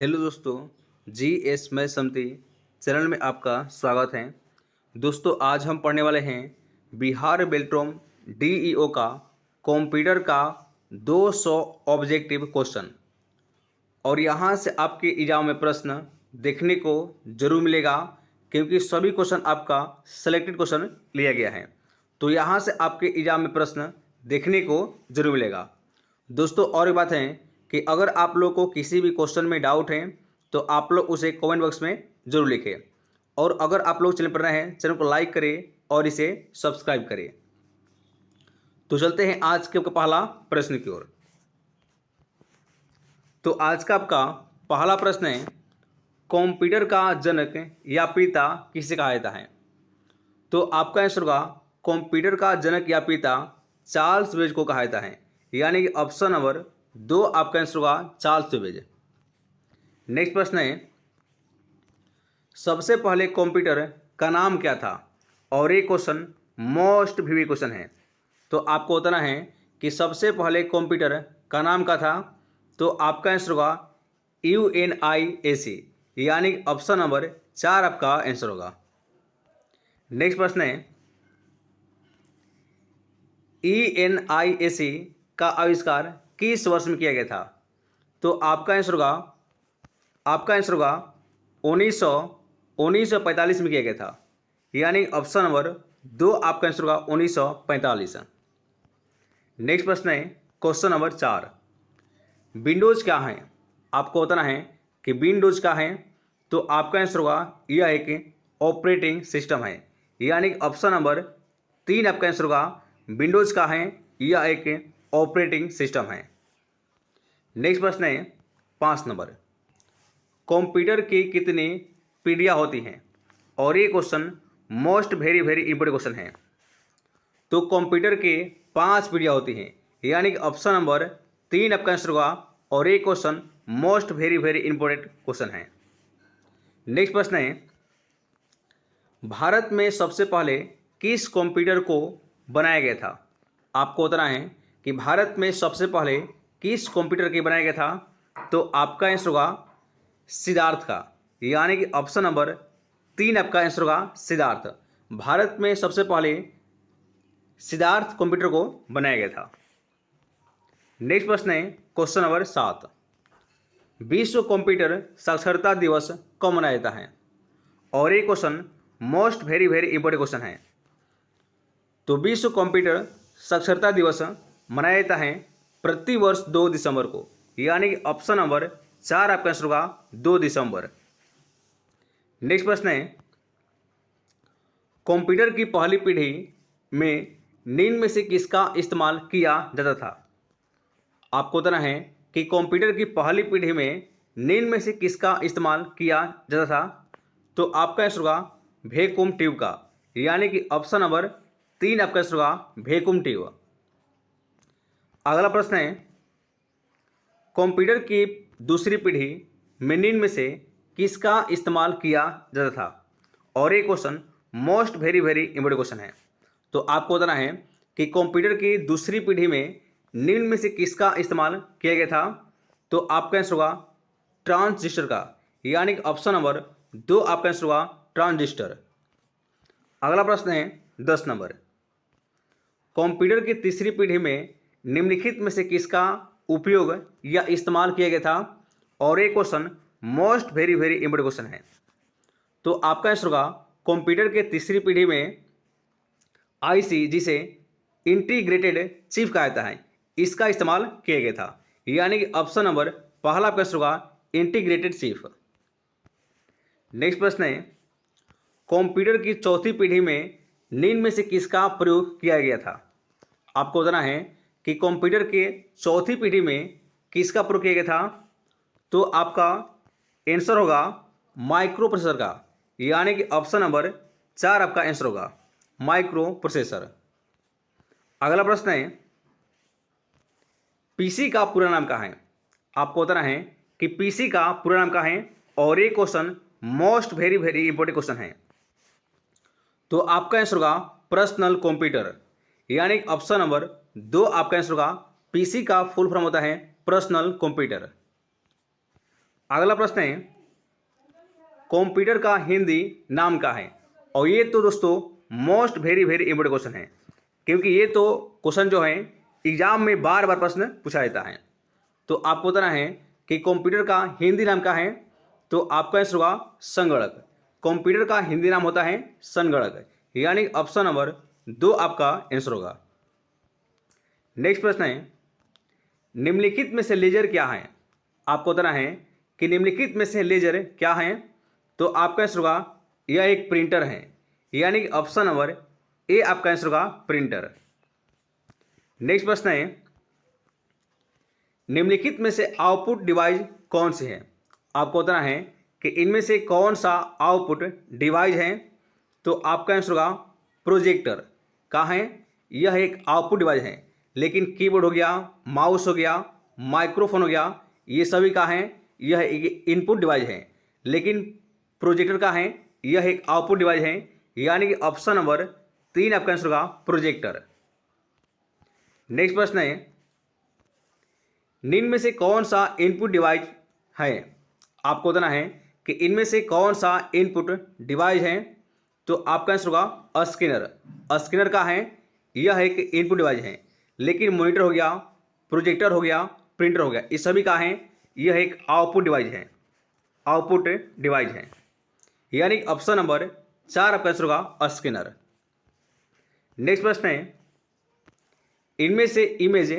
Hello दोस्तों, G S मैं समती channel में आपका स्वागत है। दोस्तों आज हम पढ़ने वाले हैं बिहार बेल्ट्रोम डीईओ का कंप्यूटर का 200 ऑब्जेक्टिव क्वेश्चन। और यहाँ से आपके एग्जाम में प्रश्न देखने को जरूर मिलेगा, क्योंकि सभी क्वेश्चन आपका सेलेक्टेड क्वेश्चन लिया गया है। तो यहाँ से आपके एग्जाम में प्रश्न देखने को जरूर मिलेगा। दोस्तों और एक बात है कि अगर आप लोग को किसी भी क्वेश्चन में डाउट है तो आप लोग उसे कमेंट बॉक्स में जरूर लिखें। और अगर आप लोग चैनल पर नए हैं, चैनल को लाइक करें और इसे सब्सक्राइब करें। तो चलते हैं आज के आपका पहला प्रश्न की ओर। तो आज का आपका पहला प्रश्न है, कंप्यूटर का जनक या पिता किसे कहा जाता है? तो आपका आंसर होगा कंप्यूटर का जनक या पिता चार्ल्स बेज को कहा जाता है, यानी कि ऑप्शन नंबर 2 आपका आंसर होगा चार्ल्स बेज। नेक्स्ट प्रश्न है, सबसे पहले कंप्यूटर का नाम क्या था? और ये क्वेश्चन मोस्ट वीवी क्वेश्चन है। तो आपको बताना है कि सबसे पहले कंप्यूटर का नाम क्या था। तो आपका आंसर होगा UNIAC, यानी ऑप्शन नंबर 4 आपका आंसर होगा। नेक्स्ट प्रश्न है, ENIAC का आविष्कार किस वर्ष में किया गया था? तो आपका आंसर होगा 1945 में किया गया था, यानी ऑप्शन नंबर 2 आपका आंसर होगा 1945। नेक्स्ट प्रश्न है क्वेश्चन नंबर 4, विंडोज क्या है? आपको बताना है कि विंडोज क्या है। तो आपका आंसर होगा यह एक ऑपरेटिंग सिस्टम है, यानी ऑप्शन नंबर 3 आपका आंसर होगा विंडोज का है, यह एक ऑपरेटिंग सिस्टम है। नेक्स्ट प्रश्न है 5 नंबर, कंप्यूटर की कितनी पीढ़ियाँ होती हैं? और ये question most very important question है। तो कंप्यूटर के 5 पीढ़ियाँ होती हैं, यानी कि ऑप्शन नंबर 3 आपका आंसर होगा, और ये question most very important question है। नेक्स्ट प्रश्न है, भारत में सबसे पहले किस कंप्यूटर को बनाया गया था? आपको बताना है कि भारत में सबसे पहले किस कंप्यूटर को बनाया गया था। तो आपका आंसर होगा सिद्धार्थ का, यानी कि ऑप्शन नंबर 3 आपका आंसर होगा सिद्धार्थ। भारत में सबसे पहले सिद्धार्थ कंप्यूटर को बनाया गया था। नेक्स्ट प्रश्न है क्वेश्चन नंबर 7, विश्व कंप्यूटर साक्षरता दिवस कब मनाया जाता है? और ये question most very important question है। तो विश्व कंप्यूटर साक्षरता दिवस मनाया जाता है प्रतिवर्ष 2 दिसंबर को, यानी कि ऑप्शन नंबर 4 आपका आंसर होगा 2 दिसंबर। नेक्स्ट प्रश्न है, कंप्यूटर की पहली पीढ़ी में निम्न में से किसका इस्तेमाल किया जाता था? आपको बताना है कि कंप्यूटर की पहली पीढ़ी में निम्न में से किसका इस्तेमाल किया जाता था। तो आपका आंसर होगा वैक्यूम ट्यूब का, यानी कि ऑप्शन नंबर 3 आपका आंसर होगा वैक्यूम ट्यूब। अगला प्रश्न है, कंप्यूटर की दूसरी पीढ़ी में निम्न में से किसका इस्तेमाल किया जाता था? और ये question most very important question है। तो आपको बताना है कि कंप्यूटर की दूसरी पीढ़ी में निम्न में से किसका इस्तेमाल किया गया था। तो आपका आंसर होगा ट्रांजिस्टर का, यानी कि ऑप्शन नंबर 2 आपका आंसर होगा ट्रांजिस्टर। अगला प्रश्न है 10 नंबर, कंप्यूटर की तीसरी पीढ़ी में निम्नलिखित में से किसका उपयोग या इस्तेमाल किया गया था? और ये question most very important question है। तो आपका आंसर होगा कंप्यूटर के तीसरी पीढ़ी में आईसी, जिसे इंटीग्रेटेड चिप कहा जाता है, इसका इस्तेमाल किया गया था, यानी कि ऑप्शन नंबर पहला आपका आंसर होगा इंटीग्रेटेड चिप। नेक्स्ट प्रश्न है, कंप्यूटर की चौथी पीढ़ी में निम्न में से किसका प्रयोग किया गया था? आपको बताना है कि कंप्यूटर के चौथी पीढ़ी में किसका प्रयोग किया गया था। तो आपका आंसर होगा माइक्रो प्रोसेसर का, यानी कि ऑप्शन नंबर 4 आपका आंसर होगा माइक्रो प्रोसेसर। अगला प्रश्न है, पीसी का पूरा नाम क्या है? आपको बताना है कि पीसी का पूरा नाम क्या है, और ये question most very important question है। तो आपका आंसर होगा पर्सनल कंप्यूटर, यानी ऑप्शन नंबर 2 आपका आंसर होगा। पीसी का फुल फॉर्म होता है पर्सनल कंप्यूटर। अगला प्रश्न है कंप्यूटर का हिंदी नाम क्या है। और ये तो दोस्तों most very very important question है, क्योंकि ये तो क्वेश्चन जो है एग्जाम में बार बार प्रश्न पूछा जाता है। तो आपको बताना है कि कंप्यूटर का हिंदी नाम क्या है। तो आपका आंसर होगा संगणक। कंप्यूटर का हिंदी नाम होता है संगणक, यानी ऑप्शन नंबर 2 आपका आंसर होगा। नेक्स्ट प्रश्न है निम्नलिखित में से लेजर क्या है। आपको बताना है कि निम्नलिखित में से लेजर क्या है। तो आपका आंसर होगा यह एक प्रिंटर है, यानी कि ऑप्शन नंबर ए आपका आंसर होगा प्रिंटर। नेक्स्ट प्रश्न है निम्नलिखित में से आउटपुट डिवाइस कौन से है। आपको बताना है कि इनमें से कौन सा आउटपुट डिवाइस है। तो आपका आंसर होगा प्रोजेक्टर। कहाँ है, यह एक आउटपुट डिवाइस है, लेकिन कीबोर्ड हो गया, माउस हो गया, माइक्रोफोन हो गया, ये सभी का है, यह एक इनपुट डिवाइस है, लेकिन प्रोजेक्टर का है, यह एक आउटपुट डिवाइस है, यानी कि ऑप्शन नंबर 3 आपका आंसर होगा प्रोजेक्टर। नेक्स्ट प्रश्न है निम्न में से कौन सा इनपुट डिवाइस है। आपको बताना है कि इनमें से कौन सा इनपुट डिवाइस है। तो आपका आंसर होगा स्कैनर। स्कैनर का है, यह एक इनपुट डिवाइस है, लेकिन मॉनिटर हो गया, प्रोजेक्टर हो गया, प्रिंटर हो गया, इस सभी का है, यह एक आउटपुट डिवाइस है, आउटपुट डिवाइस है, यानी ऑप्शन नंबर 4 आपका आंसर होगा स्कैनर। नेक्स्ट प्रश्न है इनमें से इमेज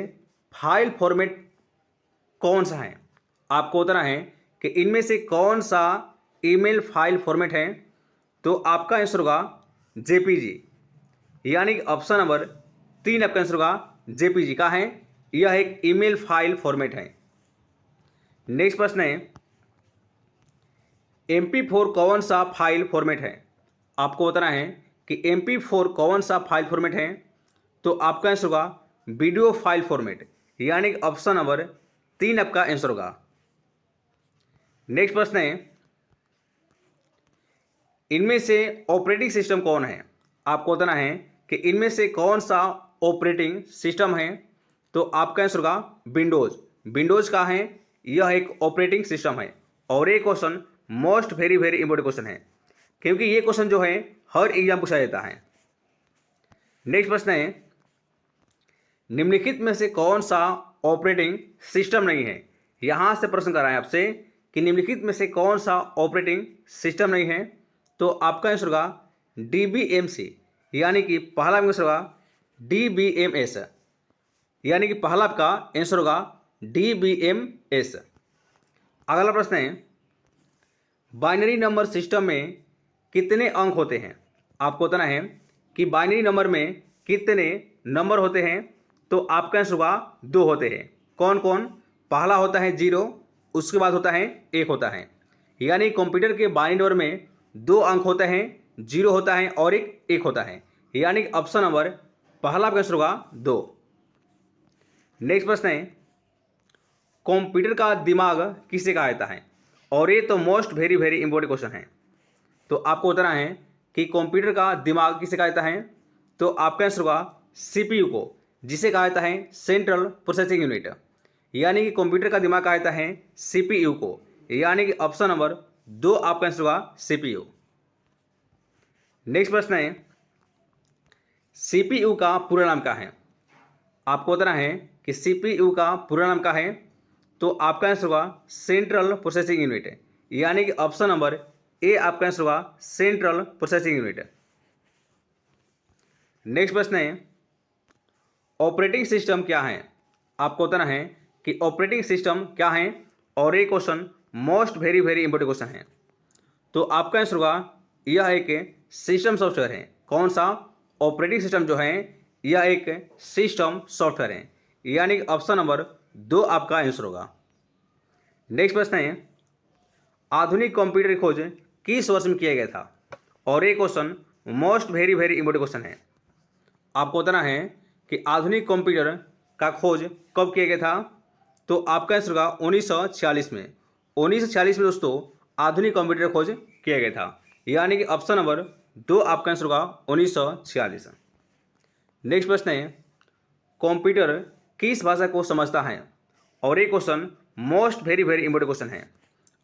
फाइल फॉर्मेट कौन सा है। आपको बताना है कि इनमें से कौन सा ईमेल फाइल फॉर्मेट है। तो आपका आंसर होगा जेपीजी, यानी कि ऑप्शन नंबर 3 आपका आंसर होगा जेपीजी का है, यह एक ईमेल फाइल फॉर्मेट है। नेक्स्ट प्रश्न है MP4 कौन सा फाइल फॉर्मेट है। आपको बताना है कि MP4 कौन सा फाइल फॉर्मेट है। तो आपका आंसर होगा वीडियो फाइल फॉर्मेट, यानी कि ऑप्शन नंबर 3 आपका आंसर होगा। नेक्स्ट प्रश्न है इनमें से ऑपरेटिंग सिस्टम कौन है। आपको बताना है कि इनमें से कौन सा ऑपरेटिंग सिस्टम है। तो आपका आंसर होगा विंडोज। विंडोज का है, यह एक ऑपरेटिंग सिस्टम है। और ये question most very very important question है, क्योंकि ये क्वेश्चन जो है हर एग्जाम पूछा जाता है। नेक्स्ट प्रश्न है निम्नलिखित में से कौन सा ऑपरेटिंग सिस्टम नहीं है। यहां से प्रश्न कर रहा है आपसे कि निम्नलिखित में से कौन सा ऑपरेटिंग सिस्टम नहीं है। तो आपका आंसर होगा DBMC, यानी कि पहला आंसर होगा DBMS, यानी कि पहला आपका आंसर होगा DBMS। अगला प्रश्न है बाइनरी नंबर सिस्टम में कितने अंक होते हैं। आपको बताना है कि बाइनरी नंबर में कितने नंबर होते हैं। तो आपका आंसर होगा 2 होते हैं। कौन कौन, पहला होता है 0, उसके बाद होता है 1 होता है, यानी कंप्यूटर के बाइनरी नंबर में 2 अंक होते हैं, 0 होता है और एक 1 होता है, यानी ऑप्शन नंबर पहला आपका आंसर होगा 2। नेक्स्ट प्रश्न है कंप्यूटर का दिमाग किसे कहा जाता है। और ये तो most very very important question है। तो आपको बताना है कि कंप्यूटर का दिमाग किसे कहा जाता है। तो आपका आंसर होगा CPU को, जिसे कहा जाता है सेंट्रल प्रोसेसिंग यूनिट, यानी कि कंप्यूटर का दिमाग कहा जाता है CPU को, यानी कि ऑप्शन नंबर 2 आपका आंसर होगा CPU। नेक्स्ट प्रश्न है CPU का पूरा नाम क्या है। आपको बताना है कि CPU का पूरा नाम क्या है। तो आपका आंसर होगा सेंट्रल प्रोसेसिंग यूनिट, यानी कि ऑप्शन नंबर ए आपका आंसर होगा सेंट्रल प्रोसेसिंग यूनिट। नेक्स्ट प्रश्न है ऑपरेटिंग सिस्टम क्या है। आपको बताना है कि ऑपरेटिंग सिस्टम क्या है, और ये question most very very important question है। तो आपका आंसर होगा यह एक सिस्टम सॉफ्टवेयर है। कौन सा, ऑपरेटिंग सिस्टम जो है यह एक सिस्टम सॉफ्टवेयर है, यानी कि ऑप्शन नंबर 2 आपका आंसर होगा। नेक्स्ट प्रश्न है आधुनिक कंप्यूटर की खोज किस वर्ष में किया गया था। और ये question most very very important question है। आपको बताना है कि आधुनिक कंप्यूटर का खोज कब किया गया था। तो आपका आंसर होगा 1946 में। 1946 में दोस्तों आधुनिक कंप्यूटर का खोज किया गया था, यानी कि ऑप्शन नंबर 2 आपका आंसर होगा 1946। नेक्स्ट प्रश्न है कंप्यूटर किस भाषा को समझता है। और ये question most very very important question है।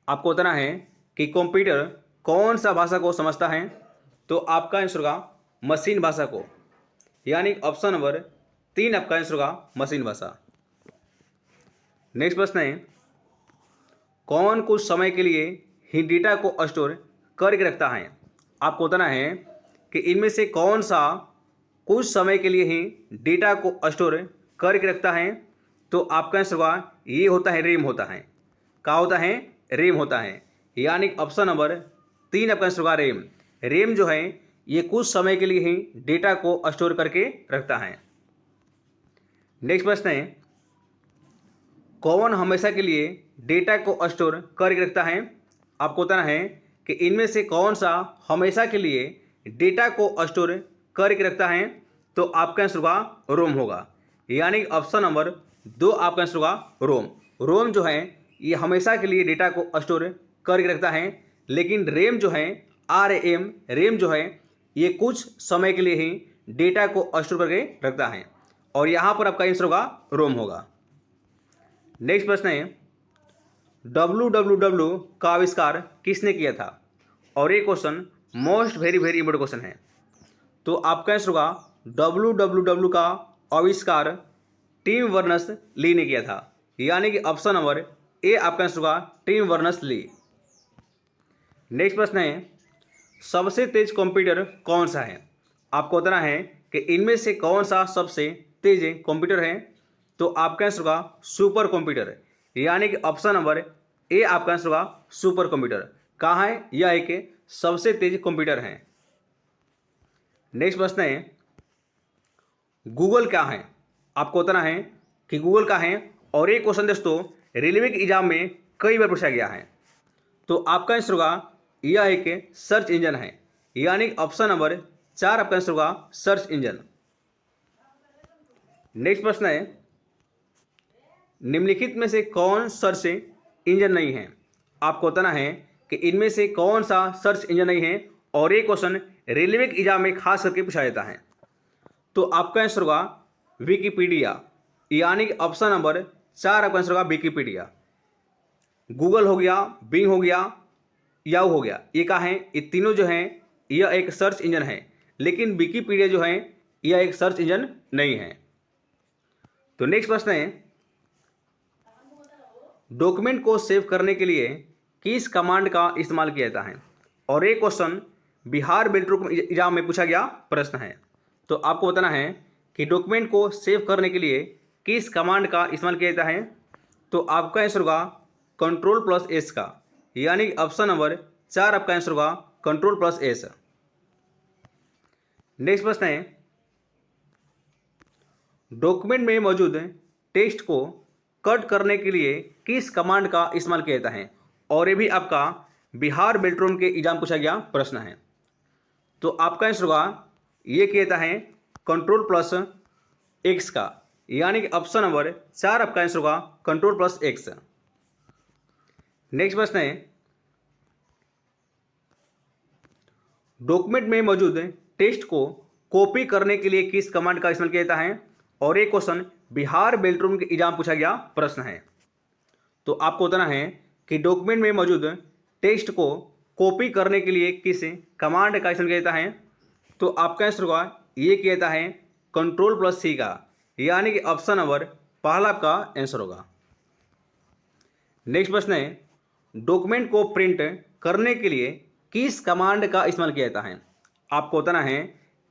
आपको बताना है कि कंप्यूटर कौन सा भाषा को समझता है। तो आपका आंसर होगा मशीन भाषा को, यानी ऑप्शन नंबर 3 आपका आंसर होगा मशीन भाषा। नेक्स्ट प्रश्न है, कौन कुछ समय के लिए ही डेटा को स्टोर करके रखता है। आपको बताना है कि इनमें से कौन सा कुछ समय के लिए ही डेटा को स्टोर करके रखता है। तो आपका आंसर होगा ये होता है रैम होता है। क्या होता है? रैम होता है, यानी ऑप्शन नंबर 3 आपका आंसर होगा रैम। रैम जो है ये कुछ समय के लिए ही डेटा को स्टोर करके रखता है। नेक्स्ट प्रश्न है, कौन हमेशा के लिए डेटा को स्टोर करके रखता है। आपको बताना है कि इनमें से कौन सा हमेशा के लिए डेटा को स्टोर करके रखता है। तो आपका आंसर होगा रोम होगा, यानी ऑप्शन नंबर 2 आपका आंसर होगा रोम। रोम जो है ये हमेशा के लिए डेटा को स्टोर करके रखता है, लेकिन रैम जो है रैम जो है ये कुछ समय के लिए ही डेटा को स्टोर करके रखता है, और यहाँ पर आपका आंसर होगा रोम होगा। नेक्स्ट प्रश्न है, www का आविष्कार किसने किया था। और ये question most very important question है। तो आपका आंसर होगा www का आविष्कार टिम बर्नर्स ली ने किया था, यानी कि ऑप्शन नंबर ए आपका आंसर होगा टिम बर्नर्स ली। नेक्स्ट प्रश्न है, सबसे तेज कंप्यूटर कौन सा है। आपको बताना है कि इनमें से कौन सा सबसे तेज कंप्यूटर है। तो आपका आंसर होगा सुपर कंप्यूटर, यानी कि ऑप्शन नंबर ए आपका आंसर होगा सुपर कंप्यूटर। कहाँ है? यह एक सबसे तेज कंप्यूटर है। नेक्स्ट प्रश्न है, गूगल क्या है। आपको बताना है कि गूगल क्या है, और ये क्वेश्चन दोस्तों रेलवे के एग्जाम में कई बार पूछा गया है। तो आपका आंसर होगा यह एक सर्च इंजन है, यानी ऑप्शन नंबर 4 आपका आंसर होगा सर्च इंजन। नेक्स्ट प्रश्न है, निम्नलिखित में से कौन सर्च इंजन नहीं है। आपको बताना है कि इनमें से कौन सा सर्च इंजन नहीं है, और ये क्वेश्चन रेलवे के एग्जाम में खास करके पूछा जाता है। तो आपका आंसर होगा विकिपीडिया, यानी कि ऑप्शन नंबर 4 आपका आंसर होगा विकिपीडिया। गूगल हो गया, बिंग हो गया, याहू हो गया, ये क्या है? ये तीनों जो हैं यह एक सर्च इंजन है, लेकिन विकिपीडिया जो है यह एक सर्च इंजन नहीं है। तो नेक्स्ट प्रश्न है, डॉक्यूमेंट को सेव करने के लिए किस कमांड का इस्तेमाल किया जाता है। और ये क्वेश्चन बिहार बिल्डर एग्जाम में पूछा गया प्रश्न है। तो आपको बताना है कि डॉक्यूमेंट को सेव करने के लिए किस कमांड का इस्तेमाल किया जाता है। तो आपका आंसर होगा Ctrl+S का, यानी ऑप्शन नंबर 4 आपका आंसर होगा Ctrl+S। नेक्स्ट प्रश्न है, डॉक्यूमेंट में मौजूद टेक्स्ट को कट करने के लिए किस कमांड का इस्तेमाल किया जाता है। और ये भी आपका बिहार बेल्ट्रोन के एग्जाम पूछा गया प्रश्न है। तो आपका आंसर होगा ये किया जाता है Ctrl+X का, यानी कि ऑप्शन नंबर 4 आपका आंसर होगा Ctrl+X। नेक्स्ट प्रश्न है, डॉक्यूमेंट में मौजूद टेक्स्ट को कॉपी करने के लिए किस कमांड का इस्तेमाल किया जाता है। और ये क्वेश्चन बिहार बेल्ट्रोन के एग्जाम पूछा गया प्रश्न है। तो आपको बताना है कि डॉक्यूमेंट में मौजूद टेक्स्ट को कॉपी करने के लिए किस कमांड का इस्तेमाल किया जाता है। तो आपका आंसर होगा ये किया जाता है Ctrl+C का, यानी कि ऑप्शन नंबर पहला आपका आंसर होगा। नेक्स्ट प्रश्न है, डॉक्यूमेंट को प्रिंट करने के लिए किस कमांड का इस्तेमाल किया जाता है। आपको बताना है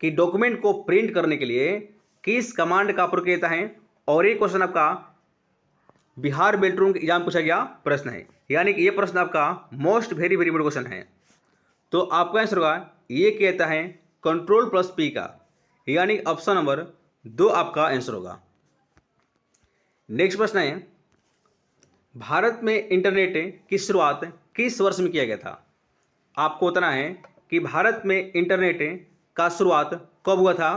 कि डॉक्यूमेंट को प्रिंट करने के लिए किस कमांड का प्रयोग किया जाता है। और ये क्वेश्चन आपका बिहार बेल्ट्रोन के एग्जाम पूछा गया प्रश्न है, यानी कि ये प्रश्न आपका मोस्ट वेरी इंपॉर्टेंट क्वेश्चन है। तो आपका आंसर होगा ये किया जाता है Ctrl+P का, यानी ऑप्शन नंबर 2 आपका आंसर होगा। नेक्स्ट प्रश्न है, भारत में इंटरनेट की शुरुआत किस वर्ष में किया गया था। आपको बताना है कि भारत में इंटरनेट का शुरुआत कब हुआ था।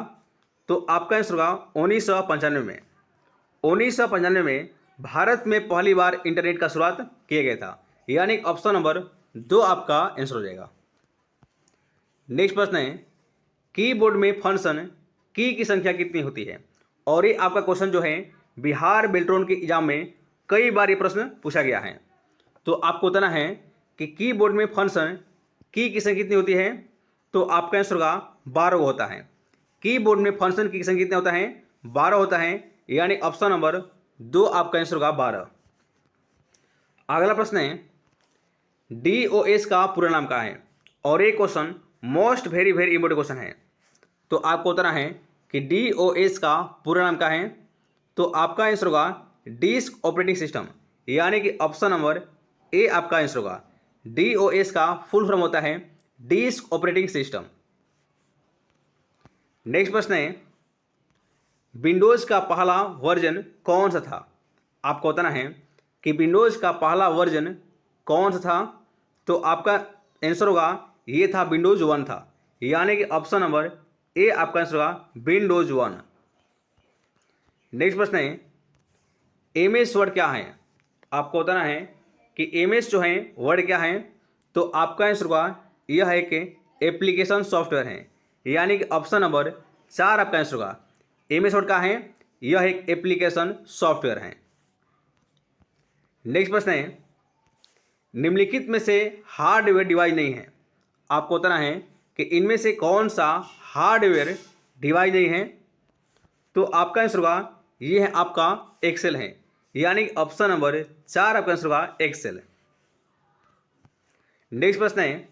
तो आपका आंसर होगा 1995 में। 1995 में भारत में पहली बार इंटरनेट का शुरुआत किया गया था, यानी ऑप्शन नंबर 2 आपका आंसर हो जाएगा। नेक्स्ट प्रश्न है, कीबोर्ड में फंक्शन की संख्या कितनी होती है। और ये आपका क्वेश्चन जो है बिहार बेल्ट्रोन के एग्जाम में कई बार ये प्रश्न पूछा गया है। तो आपको बताना है कि कीबोर्ड में फंक्शन की संख्या कितनी होती है, तो आपका आंसर होगा 12 होता है। कीबोर्ड में फंक्शन की संख्या कितना होता है, 12 होता है, यानी ऑप्शन नंबर 2 आपका आंसर होगा 12। अगला प्रश्न है DOS का पूरा नाम क्या है, और ये question most very very important question है। तो आपको बताना है कि DOS का पूरा नाम क्या है, तो आपका आंसर होगा डिस्क ऑपरेटिंग सिस्टम, यानी कि ऑप्शन नंबर ए आपका आंसर होगा। DOS का फुल फॉर्म होता है डिस्क ऑपरेटिंग सिस्टम। नेक्स्ट प्रश्न है विंडोज का पहला वर्जन कौन सा था। आपको बताना है कि विंडोज का पहला वर्जन कौन सा था, तो आपका आंसर होगा ये था विंडोज 1 था, यानी कि ऑप्शन नंबर ए आपका आंसर होगा विंडोज 1। नेक्स्ट प्रश्न है MS वर्ड क्या है। आपको बताना है कि MS जो है वर्ड क्या है, तो आपका आंसर होगा यह एक एप्लीकेशन सॉफ्टवेयर है, यानी कि ऑप्शन नंबर 4 आपका आंसर होगा। MS वर्ड क्या है, यह एक एप्लीकेशन सॉफ्टवेयर है। नेक्स्ट प्रश्न है निम्नलिखित में से हार्डवेयर डिवाइस नहीं है। आपको बताना है कि इनमें से कौन सा हार्डवेयर डिवाइस नहीं है, तो आपका आंसर होगा ये है आपका एक्सेल है, यानी कि ऑप्शन नंबर 4 आपका आंसर होगा एक्सेल। नेक्स्ट प्रश्न है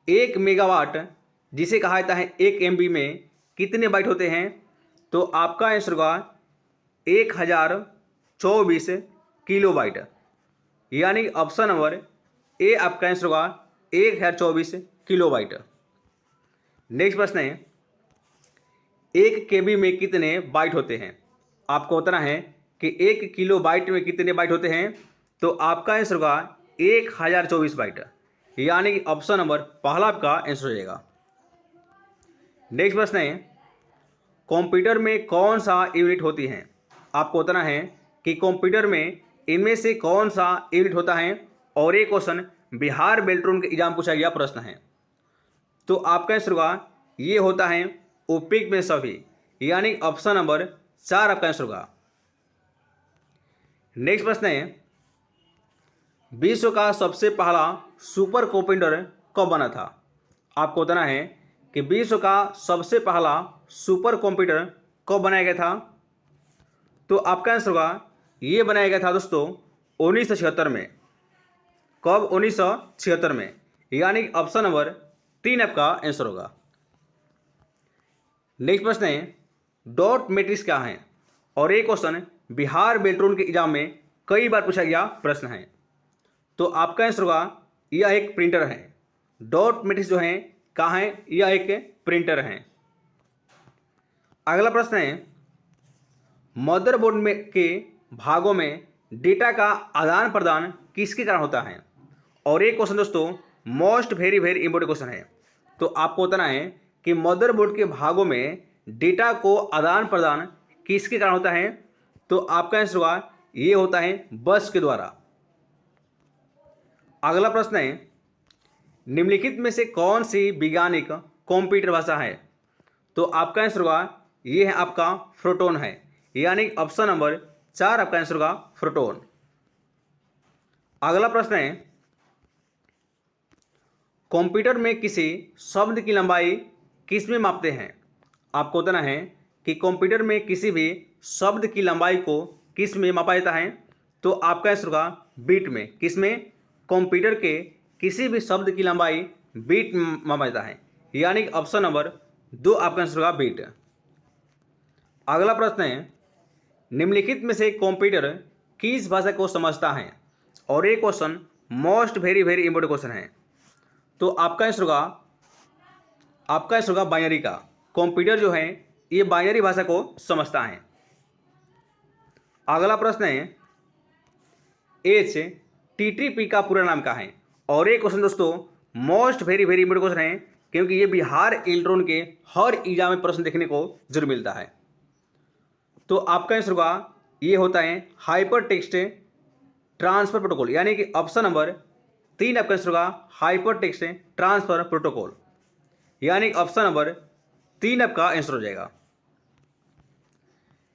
1 मेगावाट जिसे कहा जाता है 1 MB में कितने बाइट होते हैं, तो आपका आंसर होगा 1024 किलोबाइट, यानी ऑप्शन नंबर ए आपका आंसर होगा 1024 किलोबाइट। नेक्स्ट प्रश्न है 1 KB में कितने बाइट होते हैं। आपको बताना है कि 1 किलोबाइट में कितने बाइट होते हैं, तो आपका आंसर होगा 1024 बाइट, यानी कि ऑप्शन नंबर पहला आपका आंसर हो जाएगा। नेक्स्ट प्रश्न है कंप्यूटर में कौन सा यूनिट होती है। आपको बताना है कि कंप्यूटर में इनमें से कौन सा यूनिट होता है, और ये क्वेश्चन बिहार बेल्ट्रोन के एग्जाम पूछा गया प्रश्न है। तो आपका आंसर होगा ये होता है ओपिक में सभी, यानी ऑप्शन नंबर 4 आपका आंसर होगा। नेक्स्ट प्रश्न है विश्व का सबसे पहला सुपर कंप्यूटर कब बना था। आपको बताना है कि विश्व का सबसे पहला सुपर कंप्यूटर कब बनाया गया था, तो आपका आंसर होगा ये बनाया गया था दोस्तों 1976 में। कब, 1976 में, यानी ऑप्शन नंबर 3 आपका आंसर होगा। नेक्स्ट प्रश्न है डॉट मैट्रिक्स क्या है, और ये क्वेश्चन बिहार बेल्ट्रोन के एग्जाम में कई बार पूछा गया प्रश्न है। तो आपका आंसर होगा यह एक प्रिंटर है। डॉट मैट्रिक्स जो है कहाँ है, यह एक प्रिंटर है। अगला प्रश्न है मदरबोर्ड में के भागों में डेटा का आदान प्रदान किसके कारण होता है, और ये क्वेश्चन दोस्तों most very very important question है। तो आपको बताना है कि मदरबोर्ड के भागों में डेटा को आदान प्रदान किसके कारण होता है, तो आपका आंसर होगा ये होता है बस के द्वारा। अगला प्रश्न है निम्नलिखित में से कौन सी वैज्ञानिक कंप्यूटर भाषा है, तो आपका आंसर होगा ये है आपका प्रोटॉन है, यानी ऑप्शन नंबर 4 आपका आंसर होगा प्रोटॉन। अगला प्रश्न है कंप्यूटर में किसी शब्द की लंबाई किस में मापते हैं। आपको बताना है कि कंप्यूटर में किसी भी शब्द की लंबाई को किस में मापा जाता है, तो आपका आंसर होगा बीट में। किस में, कंप्यूटर के किसी भी शब्द की लंबाई बीट में मापा जाता है, यानी ऑप्शन नंबर 2 आपका आंसर होगा बीट। अगला प्रश्न है निम्नलिखित में से कंप्यूटर किस भाषा को समझता है, और ये question most very very important question है। तो आपका आंसर होगा बाइनरी का। कंप्यूटर जो है ये बाइनरी भाषा को समझता है। अगला प्रश्न है HTTP का पूरा नाम क्या है, और ये क्वेश्चन दोस्तों most very very important question है, क्योंकि ये बिहार इलेक्ट्रॉन के हर एग्जाम में प्रश्न देखने को जरूर मिलता है। तो आपका आंसर होगा ये होता है हाइपर टेक्स्ट ट्रांसफर प्रोटोकॉल, यानी कि ऑप्शन नंबर 3 आपका आंसर होगा हाइपर टेक्स्ट ट्रांसफर प्रोटोकॉल, यानी ऑप्शन नंबर 3 आपका आंसर हो जाएगा।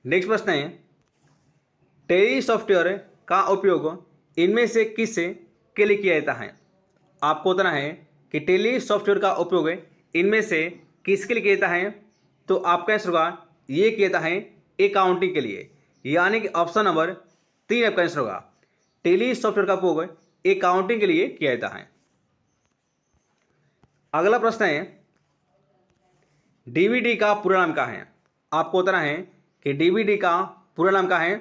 नेक्स्ट प्रश्न है टेली सॉफ्टवेयर का उपयोग इनमें से के लिए किया जाता है? आपको बताना है कि टेली सॉफ्टवेयर का उपयोग इनमें से किसके लिए किया जाता है? तो आपका आंसर होगा ये किया जाता है अकाउंटिंग के लिए, यानी कि ऑप्शन नंबर 3 आपका आंसर होगा। टेली सॉफ्टवेयर का उपयोग अकाउंटिंग के लिए किया जाता है। अगला प्रश्न है डीवीडी का पूरा नाम क्या है? आपको बताना है कि डीवीडी का पूरा नाम क्या है?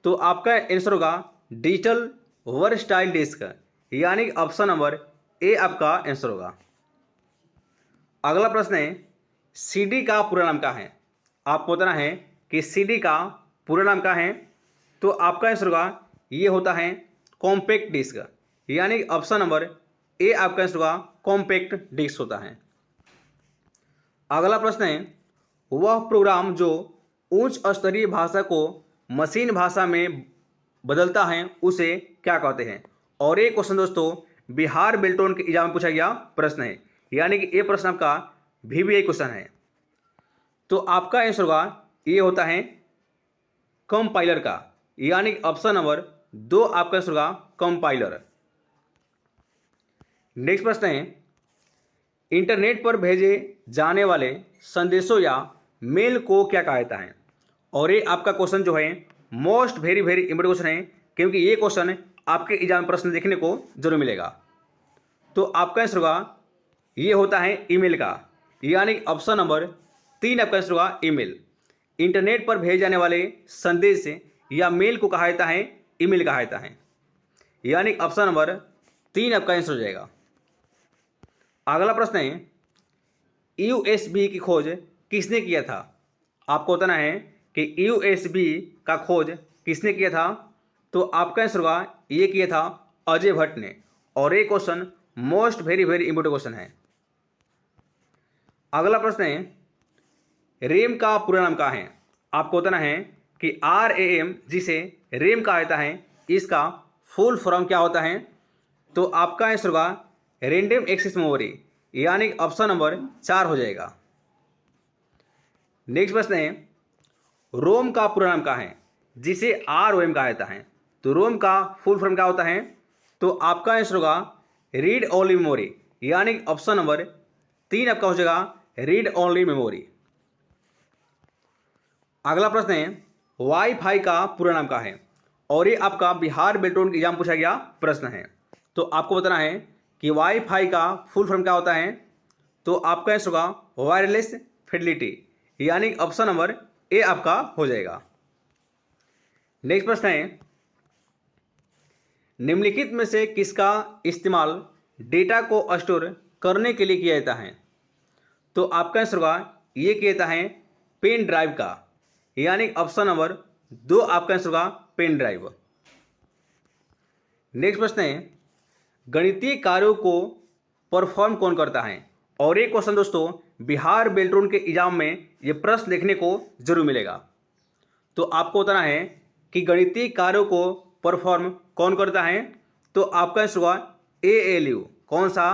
तो आपका आंसर होगा डिजिटल वर्सटाइल डिस्क, यानी कि ऑप्शन नंबर ए आपका आंसर होगा। अगला प्रश्न है सीडी का पूरा नाम क्या है? आपको बताना है कि सीडी का पूरा नाम क्या है? तो आपका आंसर होगा ये होता है कॉम्पैक्ट डिस्क, यानी ऑप्शन नंबर ए आपका आंसर होगा कॉम्पैक्ट डिस्क होता है। अगला प्रश्न है वह प्रोग्राम जो उच्च स्तरीय भाषा को मशीन भाषा में बदलता है उसे क्या कहते हैं? और ये क्वेश्चन दोस्तों बिहार बिल्टोन के एग्जाम में पूछा गया प्रश्न है, यानी कि ये प्रश्न आपका VBI क्वेश्चन है। तो आपका आंसर होगा ये होता है कंपाइलर का, यानी कि ऑप्शन नंबर 2 आपका आंसर होगा कंपाइलर। नेक्स्ट प्रश्न है इंटरनेट पर भेजे जाने वाले संदेशों या मेल को क्या कहा जाता है? और ये आपका क्वेश्चन जो है मोस्ट वेरी इंपॉर्टेंट क्वेश्चन है, क्योंकि ये क्वेश्चन आपके एग्जाम में प्रश्न देखने को जरूर मिलेगा। तो आपका आंसर होगा ये होता है ईमेल का, यानी ऑप्शन नंबर 3 आपका आंसर होगा ईमेल। इंटरनेट पर भेजे जाने वाले संदेश या मेल को कहा जाता है ईमेल कहा जाता है, यानी ऑप्शन नंबर 3 आपका आंसर हो जाएगा। अगला प्रश्न है USB की खोज किसने किया था? आपको बताना है कि USB का खोज किसने किया था? तो आपका आंसर होगा ये किया था अजय भट्ट ने, और ये question most very important question है। अगला प्रश्न है रैम का पूरा नाम क्या है? आपको बताना है कि RAM जिसे रैम कहा जाता है इसका फुल फॉर्म क्या होता है? तो आपका आंसर होगा रैंडम एक्सेस मेमोरी, यानी ऑप्शन नंबर 4 हो जाएगा। नेक्स्ट प्रश्न है रोम का पूरा नाम क्या है जिसे ROM कहा जाता है? तो रोम का फुल फॉर्म क्या होता है? तो आपका आंसर होगा रीड ओनली मेमोरी, यानी ऑप्शन नंबर 3 आपका हो जाएगा रीड ओनली मेमोरी। अगला प्रश्न है वाईफाई का पूरा नाम क्या है? और ये आपका बिहार बिल्टोन के एग्जाम पूछा गया प्रश्न है। तो आपको बताना है कि वाईफाई का फुल फॉर्म क्या होता है? तो आपका आंसर होगा वायरलेस फिडेलिटी, यानी ऑप्शन नंबर ए आपका हो जाएगा। नेक्स्ट प्रश्न है निम्नलिखित में से किसका इस्तेमाल डेटा को स्टोर करने के लिए किया जाता है? तो आपका आंसर होगा ये किया जाता है पेन ड्राइव का, यानी ऑप्शन नंबर 2 आपका आंसर होगा पेन ड्राइव। नेक्स्ट प्रश्न है गणितीय कार्यों को परफॉर्म कौन करता है? और ये क्वेश्चन दोस्तों बिहार बिल्टोन के एग्जाम में ये प्रश्न देखने को जरूर मिलेगा। तो आपको बताना है कि गणितीय कार्यों को परफॉर्म कौन करता है? तो आपका आंसर होगा ALU। कौन सा?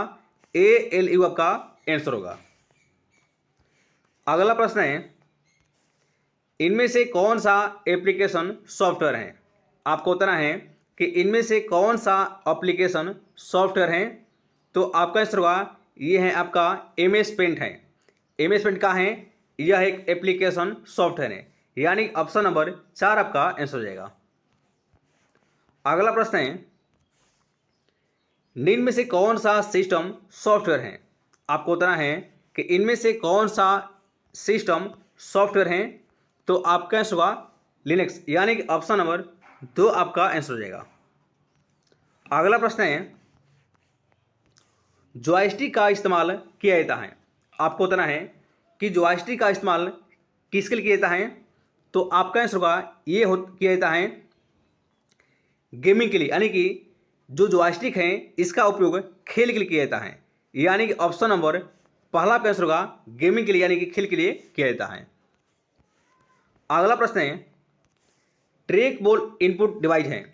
ALU आपका आंसर होगा। अगला प्रश्न है इनमें से कौन सा एप्लीकेशन सॉफ्टवेयर है? आपको बताना है कि इनमें से कौन सा एप्लीकेशन सॉफ्टवेयर है? तो आपका आंसर होगा ये है आपका MS पेंट है। MS पेंट का है यह एक एप्लीकेशन सॉफ्टवेयर है, यानी ऑप्शन नंबर 4 आपका आंसर हो जाएगा। अगला प्रश्न है निम्न में से कौन सा सिस्टम सॉफ्टवेयर है? आपको बताना है कि इनमें से कौन सा सिस्टम सॉफ्टवेयर है? तो आपका आंसर होगा लिनक्स, यानी कि ऑप्शन नंबर 2 आपका आंसर हो जाएगा। अगला प्रश्न है जॉयस्टिक का इस्तेमाल किया जाता है? आपको बताना है कि जॉयस्टिक का इस्तेमाल किसके लिए किया जाता है? तो आपका आंसर होगा ये किया जाता है गेमिंग के लिए, यानी कि जो जॉयस्टिक है इसका उपयोग खेल के लिए किया जाता है, यानी कि ऑप्शन नंबर पहला आपका आंसर होगा गेमिंग के लिए, यानी कि खेल के लिए किया जाता है। अगला प्रश्न है ट्रैक बॉल इनपुट डिवाइस है?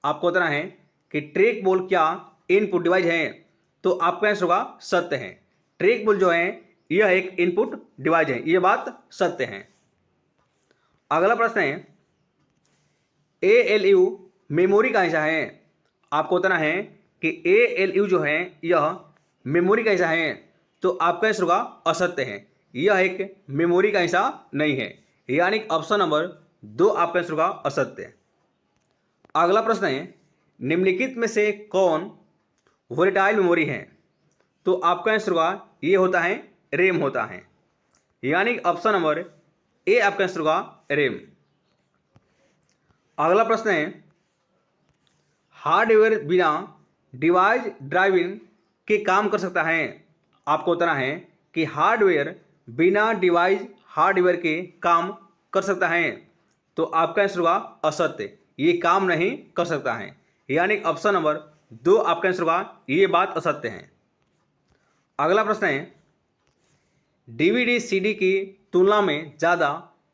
आपको बताना है कि ट्रैक बॉल क्या इनपुट डिवाइस है? तो आपका आंसर होगा सत्य है। ट्रैक बॉल जो है यह एक इनपुट डिवाइस है, यह बात सत्य है। अगला प्रश्न है ALU मेमोरी का हिस्सा है? आपको बताना है कि ALU जो है यह मेमोरी का हिस्सा है, तो आपका आंसर होगा असत्य है, यह एक मेमोरी का हिस्सा नहीं है, यानी ऑप्शन नंबर 2 आपका आंसर होगा असत्य। अगला प्रश्न है, निम्नलिखित में से कौन वोलेटाइल मेमोरी है? तो आपका आंसर होगा ये होता है रैम होता है, यानी ऑप्शन नंबर ए आपका आंसर होगा रैम। अगला प्रश्न है, हार्डवेयर बिना डिवाइस ड्राइविंग के काम कर सकता है? आपको बताना है कि हार्डवेयर बिना डिवाइस हार्डवेयर के काम कर सकता है, तो आपका आंसर होगा असत्य, ये काम नहीं कर सकता है, यानी ऑप्शन नंबर 2 आपका आंसर होगा ये बात असत्य है। अगला प्रश्न है, DVD CD की तुलना में ज़्यादा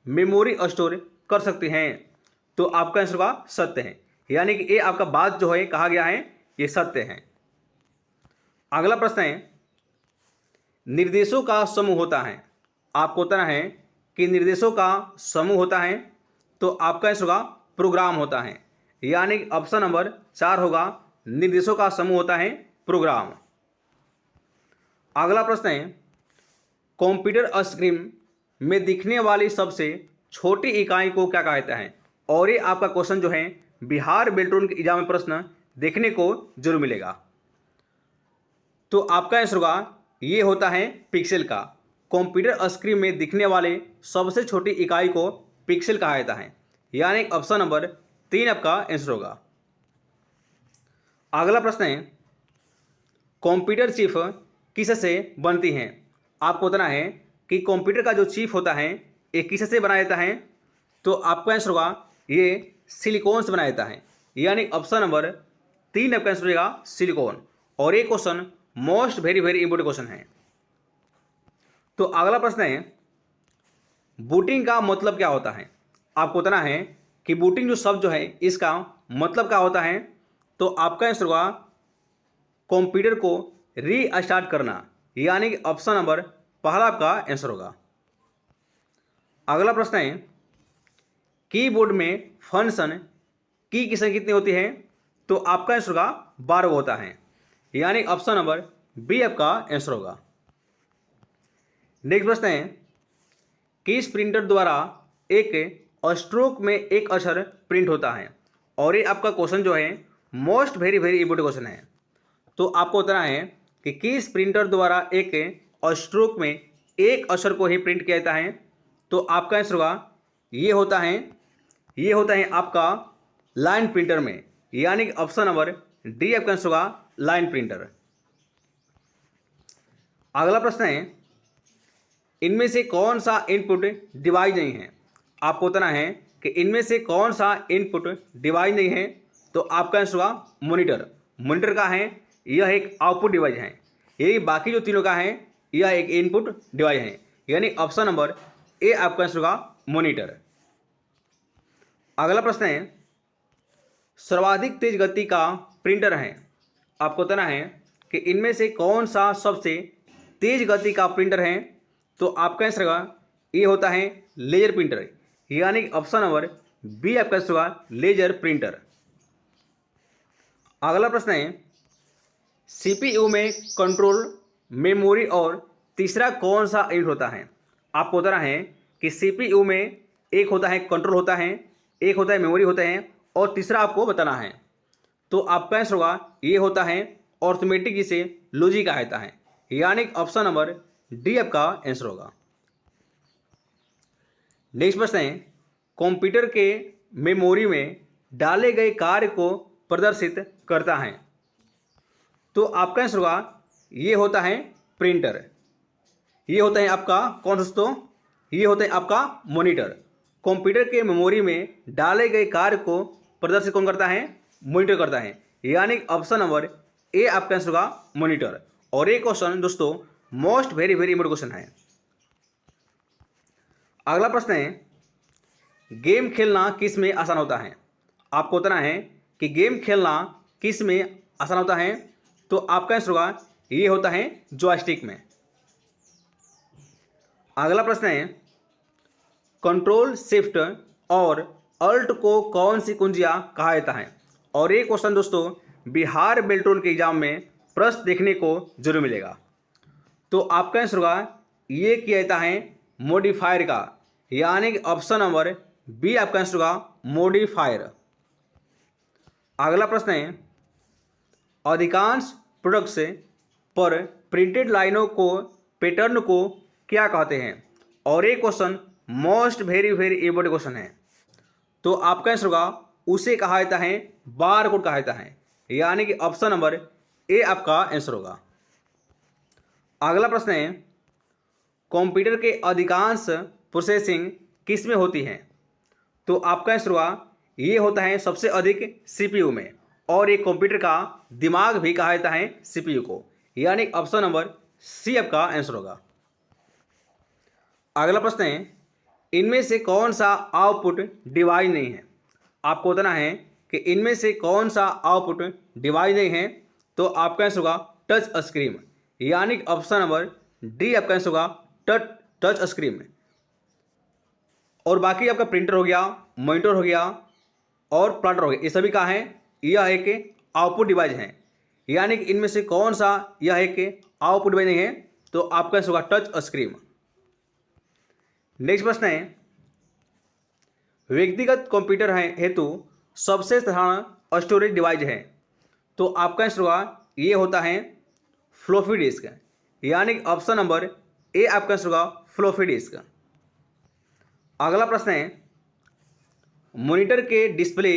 मेमोरी स्टोर कर सकती हैं, तो आपका आंसर होगा सत्य है, यानी कि ये आपका बात जो है कहा गया है ये सत्य है। अगला प्रश्न है, निर्देशों का समूह होता है, आपको बताना है कि निर्देशों का समूह होता है, तो आपका आंसर होगा प्रोग्राम होता है, यानी ऑप्शन नंबर 4 होगा निर्देशों का समूह होता है प्रोग्राम। अगला प्रश्न है, कंप्यूटर स्क्रीन में दिखने वाली सबसे छोटी इकाई को क्या कहता है? और ये आपका क्वेश्चन जो है बिहार बेल्ट्रोन के एग्जाम में प्रश्न देखने को जरूर मिलेगा, तो आपका आंसर होगा ये होता है पिक्सल का। कंप्यूटर स्क्रीन में दिखने वाले सबसे छोटी इकाई को पिक्सल कहा जाता है, यानी ऑप्शन नंबर 3 आपका आंसर होगा। अगला प्रश्न है, कंप्यूटर चिप किससे बनती हैं? आपको बताना है कि कंप्यूटर का जो चिप होता है ये किससे बनाया जाता है, तो आपका आंसर होगा ये सिलिकॉन से बनाया जाता है, यानी ऑप्शन नंबर 3 आपका आंसर होगा सिलिकॉन। और ये question most very important question है। तो अगला प्रश्न है, बूटिंग का मतलब क्या होता है? आपको बताना है कि बूटिंग जो शब्द जो है इसका मतलब क्या होता है, तो आपका आंसर होगा कंप्यूटर को रीस्टार्ट करना, यानी कि ऑप्शन नंबर पहला आपका आंसर होगा। अगला प्रश्न है, कीबोर्ड में फंक्शन की संख्या कितनी होती है? तो आपका आंसर होगा 12 होता है, यानी ऑप्शन नंबर बी आपका आंसर होगा। नेक्स्ट प्रश्न है, किस प्रिंटर द्वारा एक स्ट्रोक में एक अक्षर प्रिंट होता है? और ये आपका क्वेश्चन जो है मोस्ट वेरी इंपॉर्टेंट क्वेश्चन है। तो आपको बताना है कि किस प्रिंटर द्वारा एक स्ट्रोक में एक अक्षर को ही प्रिंट किया जाता है, तो आपका आंसर होगा ये होता है आपका लाइन प्रिंटर में, यानी कि ऑप्शन नंबर डी आपका आंसर होगा लाइन प्रिंटर। अगला प्रश्न है, इनमें से कौन सा इनपुट डिवाइस नहीं है? आपको बताना है कि इनमें से कौन सा इनपुट डिवाइस नहीं है, तो आपका आंसर होगा मॉनिटर। मॉनिटर का है यह एक आउटपुट डिवाइस है, यही बाकी जो तीनों का है यह एक इनपुट डिवाइस है, यानी ऑप्शन नंबर ए आपका आंसर होगा मॉनिटर। अगला प्रश्न है, सर्वाधिक तेज गति का प्रिंटर है, आपको बताना है कि इनमें से कौन सा सबसे तेज गति का प्रिंटर है, तो आपका आंसर होगा ये होता है लेजर प्रिंटर, यानी ऑप्शन नंबर बी आपका आंसर होगा लेजर प्रिंटर। अगला प्रश्न है, CPU में कंट्रोल, मेमोरी और तीसरा कौन सा यूनिट होता है? आपको बताना है कि CPU में एक होता है कंट्रोल होता है, एक होता है मेमोरी होता है, और तीसरा आपको बताना है, तो आपका आंसर होगा ये होता है अर्थमेटिक, जिसे लॉजिक कहा जाता है, यानी ऑप्शन नंबर डी आपका आंसर होगा। नेक्स्ट प्रश्न है, कंप्यूटर के मेमोरी में डाले गए कार्य को प्रदर्शित करता है, तो आपका आंसर होगा ये होता है प्रिंटर। ये होता है आपका कौन दोस्तों? ये होता है आपका मॉनिटर। कंप्यूटर के मेमोरी में डाले गए कार्य को प्रदर्शित कौन करता है? मॉनिटर करता है, यानी ऑप्शन नंबर ए आपका आंसर होगा मॉनिटर। और ये क्वेश्चन दोस्तों मोस्ट वेरी इंपॉर्टेंट क्वेश्चन है। अगला प्रश्न है, गेम खेलना किस में आसान होता है? आपको बताना है कि गेम खेलना किस में आसान होता है, तो आपका आंसर होगा ये होता है जॉयस्टिक में। अगला प्रश्न है, कंट्रोल शिफ्ट और अल्ट को कौन सी कुंजियां कहा जाता है? और ये क्वेश्चन दोस्तों बिहार बेल्ट्रॉन के एग्जाम में प्रश्न देखने को जरूर मिलेगा। तो आपका आंसर होगा ये किया जाता है मॉडिफायर का, यानी कि ऑप्शन नंबर बी आपका आंसर होगा मॉडिफायर। अगला प्रश्न है, अधिकांश प्रोडक्ट्स पर प्रिंटेड लाइनों को पैटर्न को क्या कहते हैं? और ये question most very very important question है। तो आपका आंसर होगा उसे कहा जाता है बार कोड कहा जाता है, यानी कि ऑप्शन नंबर ए आपका आंसर होगा। अगला प्रश्न है, कंप्यूटर के अधिकांश प्रोसेसिंग किस में होती है? तो आपका आंसर होगा ये होता है सबसे अधिक सीपीयू में, और एक कंप्यूटर का दिमाग भी कहा जाता है सीपीयू को, यानी ऑप्शन नंबर सी आपका आंसर होगा। अगला प्रश्न है, इनमें से कौन सा आउटपुट डिवाइस नहीं है? आपको बताना है कि इनमें से कौन सा आउटपुट डिवाइस नहीं है। तो आपका आंसर होगा टच स्क्रीन, यानी ऑप्शन नंबर डी आपका आंसर होगा टच स्क्रीन। और बाकी आपका प्रिंटर हो गया, मॉनिटर हो गया और प्लाटर हो गया, ये सभी का है यह एक आउटपुट डिवाइस है, यानी कि इनमें से कौन सा यह एक आउटपुट डिवाइस नहीं है? तो आपका आंसर होगा टच स्क्रीन। नेक्स्ट प्रश्न है, व्यक्तिगत कंप्यूटर है हेतु सबसे साधारण स्टोरेज डिवाइस है? तो आपका आंसर होगा ये होता है फ्लॉपी डिस्क, यानी ऑप्शन नंबर ए आपका आंसर होगा फ्लॉपी डिस्क। अगला प्रश्न है, मॉनिटर के डिस्प्ले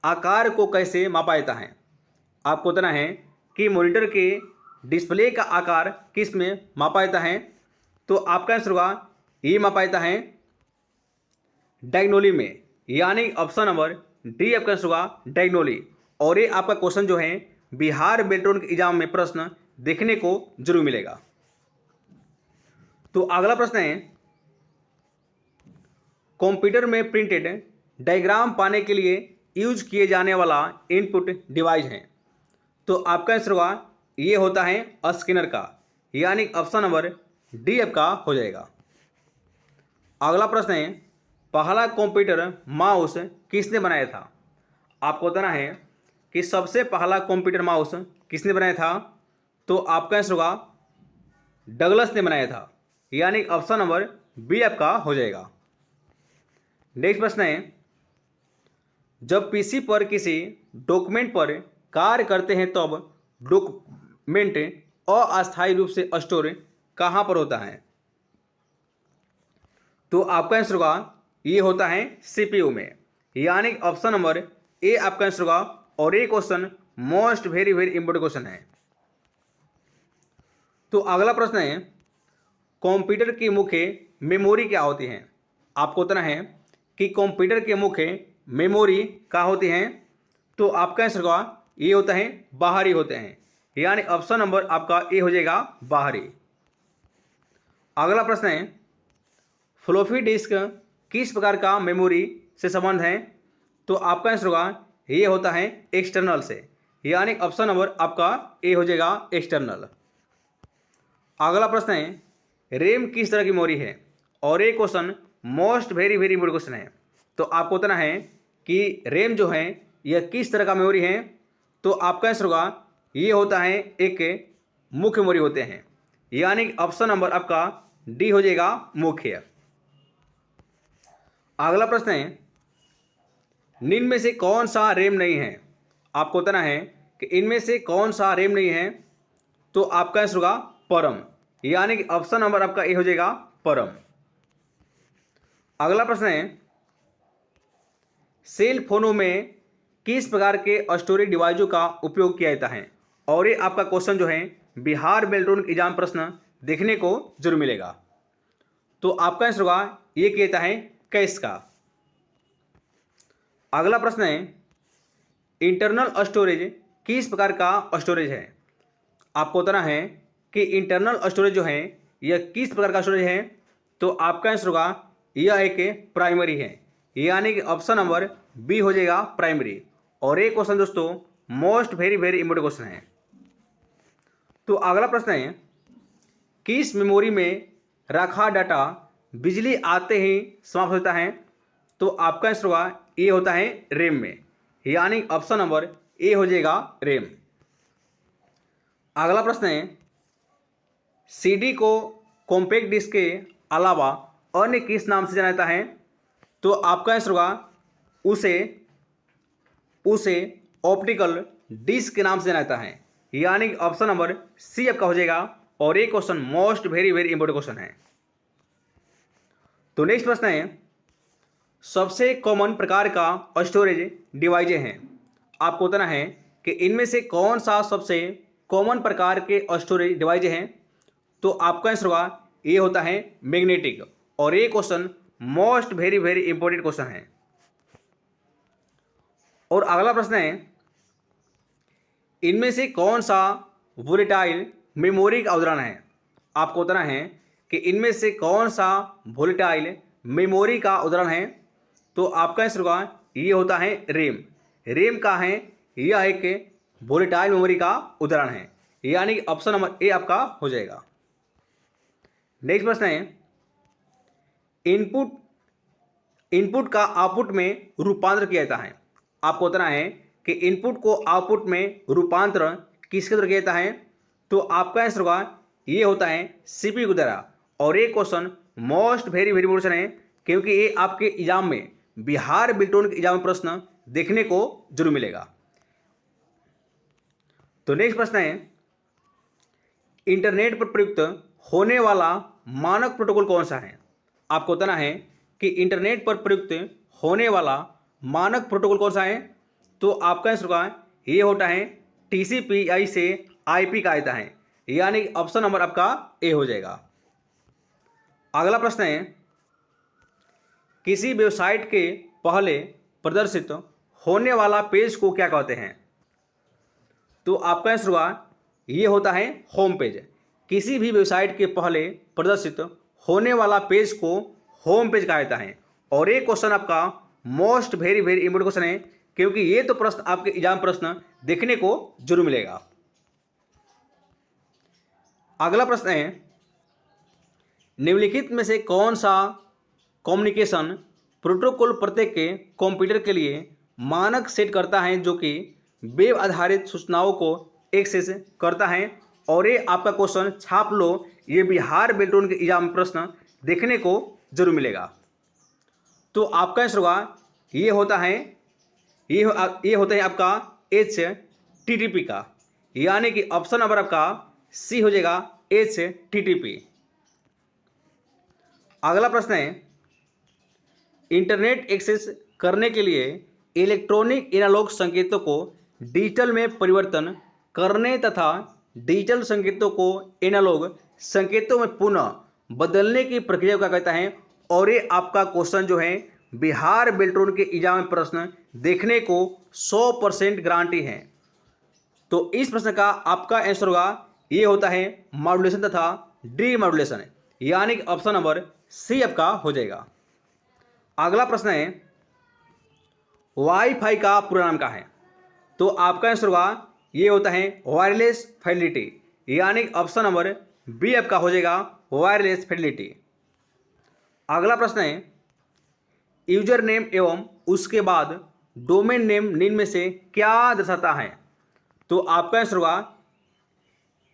आकार को कैसे मापा जाता है? आपको बताना है कि मॉनिटर के डिस्प्ले का आकार किस में मापा जाता है? तो आपका आंसर होगा ये मापा जाता है डायगोनली में, यानी ऑप्शन नंबर डी आपका आंसर होगा डायगोनली। और ये आपका क्वेश्चन जो है बिहार बेल्ट्रॉन के एग्जाम में प्रश्न देखने को जरूर मिलेगा। तो अगला प्रश्न है, कंप्यूटर में प्रिंटेड डायग्राम पाने के लिए यूज किए जाने वाला इनपुट डिवाइस है? तो आपका आंसर होगा ये होता है स्कैनर का, यानी ऑप्शन नंबर डी आपका हो जाएगा। अगला प्रश्न है, पहला कंप्यूटर माउस किसने बनाया था? आपको बताना है कि सबसे पहला कंप्यूटर माउस किसने बनाया था? तो आपका आंसर होगा डगलस ने बनाया था, यानी ऑप्शन नंबर बी आपका हो जाएगा। नेक्स्ट प्रश्न है, जब पीसी पर किसी डॉक्यूमेंट पर कार्य करते हैं तब डॉक्यूमेंट अस्थायी रूप से स्टोर कहाँ पर होता है? तो आपका आंसर होगा ये होता है सीपीयू में, यानी ऑप्शन नंबर ए आपका आंसर होगा। और ये question most very very important question है। तो अगला प्रश्न है, कंप्यूटर की मुख्य मेमोरी क्या होती है? आपको बताना है कि कंप्यूटर के मुख्य मेमोरी क्या होती हैं? तो आपका आंसर होगा ये होता है बाहरी होते हैं, यानी ऑप्शन नंबर आपका ए हो जाएगा बाहरी। अगला प्रश्न है, फ्लॉपी डिस्क किस प्रकार का मेमोरी से संबंध है? तो आपका आंसर होगा ये होता है एक्सटर्नल से, यानी ऑप्शन नंबर आपका ए हो जाएगा एक्सटर्नल। अगला प्रश्न है, रैम किस तरह की मेमोरी है? और ये question most very very important question है। तो आपको बताना है कि रैम जो है यह किस तरह का मेमोरी है? तो आपका आंसर होगा ये होता है एक मुख्य मेमोरी होते हैं, यानी ऑप्शन नंबर आपका डी हो जाएगा मुख्य। अगला प्रश्न है, निम्न में से कौन सा रैम नहीं है? आपको बताना है कि इनमें से कौन सा रैम नहीं है? तो आपका आंसर होगा परम, यानी कि ऑप्शन नंबर आपका ए हो जाएगा परम। अगला प्रश्न है, सेल फोनों में किस प्रकार के स्टोरेज डिवाइसों का उपयोग किया जाता है? और ये आपका क्वेश्चन जो है बिहार बेल्ट्रॉन एग्जाम प्रश्न देखने को जरूर मिलेगा। तो आपका आंसर होगा ये किया जाता है कैश का। अगला प्रश्न है, इंटरनल स्टोरेज किस प्रकार का स्टोरेज है? आपको बताना है कि इंटरनल स्टोरेज जो है यह किस प्रकार का स्टोरेज है? तो आपका आंसर होगा यह एक प्राइमरी है, यानी कि ऑप्शन नंबर बी हो जाएगा प्राइमरी। और ये क्वेश्चन दोस्तों most very very important question है। तो अगला प्रश्न है, किस मेमोरी में रखा डाटा बिजली आते ही समाप्त होता है? तो आपका आंसर होगा ये होता है रैम में, यानी ऑप्शन नंबर ए हो जाएगा रैम। अगला प्रश्न है, सीडी को कॉम्पैक्ट डिस्क के अलावा अन्य किस नाम से जाना जाता है? तो आपका आंसर होगा उसे ऑप्टिकल डिस्क के नाम से जाना जाता है, यानी कि ऑप्शन नंबर सी आपका हो जाएगा। और ये question most very very important question है। तो नेक्स्ट प्रश्न है, सबसे कॉमन प्रकार का स्टोरेज डिवाइस हैं। आपको बताना है कि इनमें से कौन सा सबसे कॉमन प्रकार के स्टोरेज डिवाइस हैं। तो आपका आंसर होगा ये होता है मैग्नेटिक। और ये question most very very important question है। और अगला प्रश्न है, इनमें से कौन सा वोलेटाइल मेमोरी का उदाहरण है? आपको बताना है कि इनमें से कौन सा वोलेटाइल मेमोरी का उदाहरण है। तो आपका आंसर होगा ये होता है रैम। रैम का है यह एक वोलेटाइल मेमोरी का उदाहरण है, यानी कि ऑप्शन नंबर ए आपका हो जाएगा। नेक्स्ट प्रश्न है, इनपुट का आउटपुट में रूपांतर किया जाता है। आपको बताना है कि इनपुट को आउटपुट में रूपांतर किसके द्वारा किया जाता है। तो आपका आंसर होगा ये होता है सीपीयू के द्वारा। और ये question most very very question है, क्योंकि ये आपके एग्जाम में बिहार बिल्टोन के एग्जाम में प्रश्न देखने को जरूर मिलेगा। तो नेक्स्ट प्रश्न है, इंटरनेट पर प्रयुक्त होने वाला मानक प्रोटोकॉल कौन सा है? आपको बताना है कि इंटरनेट पर प्रयुक्त होने वाला मानक प्रोटोकॉल कौन सा है। तो आपका आंसर होगा ये होता है टीसीपी/आई से आईपी का आता है, यानी ऑप्शन नंबर आपका ए हो जाएगा। अगला प्रश्न है, किसी वेबसाइट के पहले प्रदर्शित होने वाला पेज को क्या कहते हैं? तो आपका आंसर होगा ये होता है होम पेज। किसी भी वेबसाइट के पहले प्रदर्शित होने वाला पेज को होम पेज कहा जाता है। और ये क्वेश्चन आपका most very very important question है, क्योंकि ये तो प्रश्न आपके एग्जाम प्रश्न देखने को जरूर मिलेगा। अगला प्रश्न है, निम्नलिखित में से कौन सा कम्युनिकेशन प्रोटोकॉल प्रत्येक के कंप्यूटर के लिए मानक सेट करता है जो कि वेब आधारित सूचनाओं को एक्सेस करता है? और ये आपका क्वेश्चन छाप लो, ये बिहार बिल्टोन के एग्जाम में प्रश्न देखने को जरूर मिलेगा। तो आपका आंसर होगा ये होता है आपका HTTP का, यानी कि ऑप्शन नंबर आपका सी हो जाएगा HTTP। अगला प्रश्न है, इंटरनेट एक्सेस करने के लिए इलेक्ट्रॉनिक एनालॉग संकेतों को डिजिटल में परिवर्तन करने तथा डिजिटल संकेतों को एनालॉग संकेतों में पुनः बदलने की प्रक्रिया को क्या कहता है? और ये आपका क्वेश्चन जो है बिहार बिल्टोन के एग्जाम में प्रश्न देखने को 100% गारंटी है। तो इस प्रश्न का आपका आंसर होगा ये होता है मॉड्यूलेशन तथा डीमॉड्यूलेशन, यानी कि ऑप्शन नंबर सी आपका हो जाएगा। अगला प्रश्न है, वाईफाई का पूरा नाम क्या है? तो आपका आंसर होगा ये होता है वायरलेस फिडेलिटी, यानी ऑप्शन नंबर बी आपका हो जाएगा वायरलेस फिडेलिटी। अगला प्रश्न है, यूजर नेम एवं उसके बाद डोमेन नेम निम्न में से क्या दर्शाता है? तो आपका आंसर होगा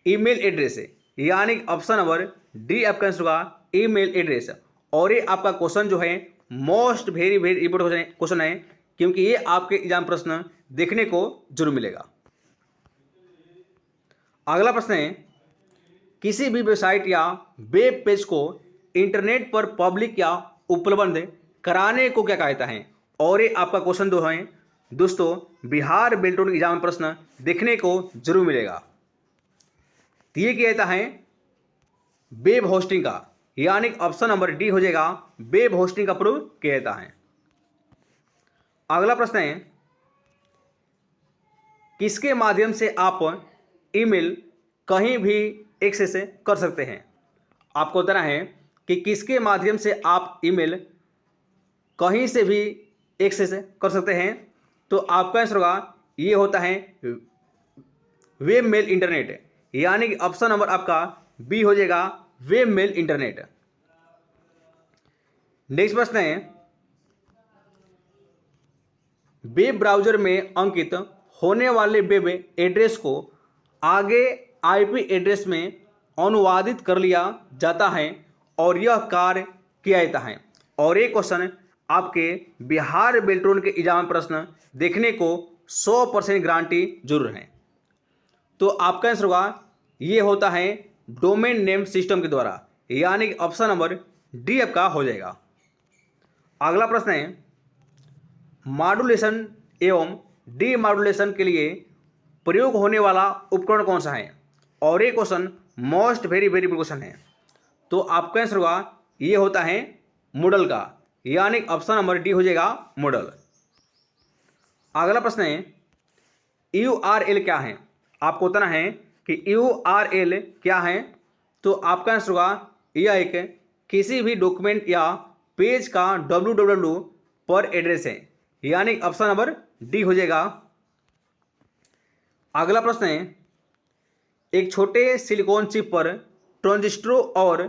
ईमेल एड्रेस, यानी ऑप्शन नंबर डी आपका आंसर होगा ईमेल एड्रेस। और ये आपका क्वेश्चन जो है most very very important question है, क्योंकि ये आपके एग्जाम प्रश्न देखने को जरूर मिलेगा। अगला प्रश्न है, किसी भी वेबसाइट या वेब पेज को इंटरनेट पर पब्लिक या उपलब्ध कराने को क्या कहता है? और ये आपका क्वेश्चन जो है दोस्तों बिहार बिल्टोन एग्जाम में प्रश्न देखने को जरूर मिलेगा। तो ये क्या कहता है वेब होस्टिंग का, यानी ऑप्शन नंबर डी हो जाएगा वेब होस्टिंग का प्रूव किया जाता है। अगला प्रश्न है, किसके माध्यम से आप ईमेल कहीं भी एक्सेस कर सकते हैं? आपको बताना है कि किसके माध्यम से आप ईमेल कहीं से भी एक्सेस कर सकते हैं। तो आपका आंसर होगा ये होता है वेब मेल इंटरनेट, यानी कि ऑप्शन नंबर आपका बी हो जाएगा वेब मेल इंटरनेट। नेक्स्ट प्रश्न है, वेब ब्राउज़र में अंकित होने वाले वेब एड्रेस को आगे आईपी एड्रेस में अनुवादित कर लिया जाता है और यह कार्य किया जाता है। और ये क्वेश्चन आपके बिहार बेल्ट्रोन के एग्जाम प्रश्न देखने को 100% गारंटी जरूर है। तो आपका आंसर होगा ये होता है डोमेन नेम सिस्टम के द्वारा, यानी कि ऑप्शन नंबर डी आपका हो जाएगा। अगला प्रश्न है मॉड्यूलेशन एवं डीमॉड्यूलेशन के लिए प्रयोग होने वाला उपकरण कौन सा है। और ये question most very very question है। तो आपका आंसर होगा ये होता है मॉडल का, यानी ऑप्शन नंबर डी हो जाएगा मॉडल। अगला प्रश्न है URL क्या है। आपको बताना है कि URL क्या है। तो आपका आंसर होगा यह एक किसी भी डॉक्यूमेंट या पेज का www पर एड्रेस है, यानी ऑप्शन नंबर डी हो जाएगा। अगला प्रश्न है एक छोटे सिलिकॉन चिप पर ट्रांजिस्टरों और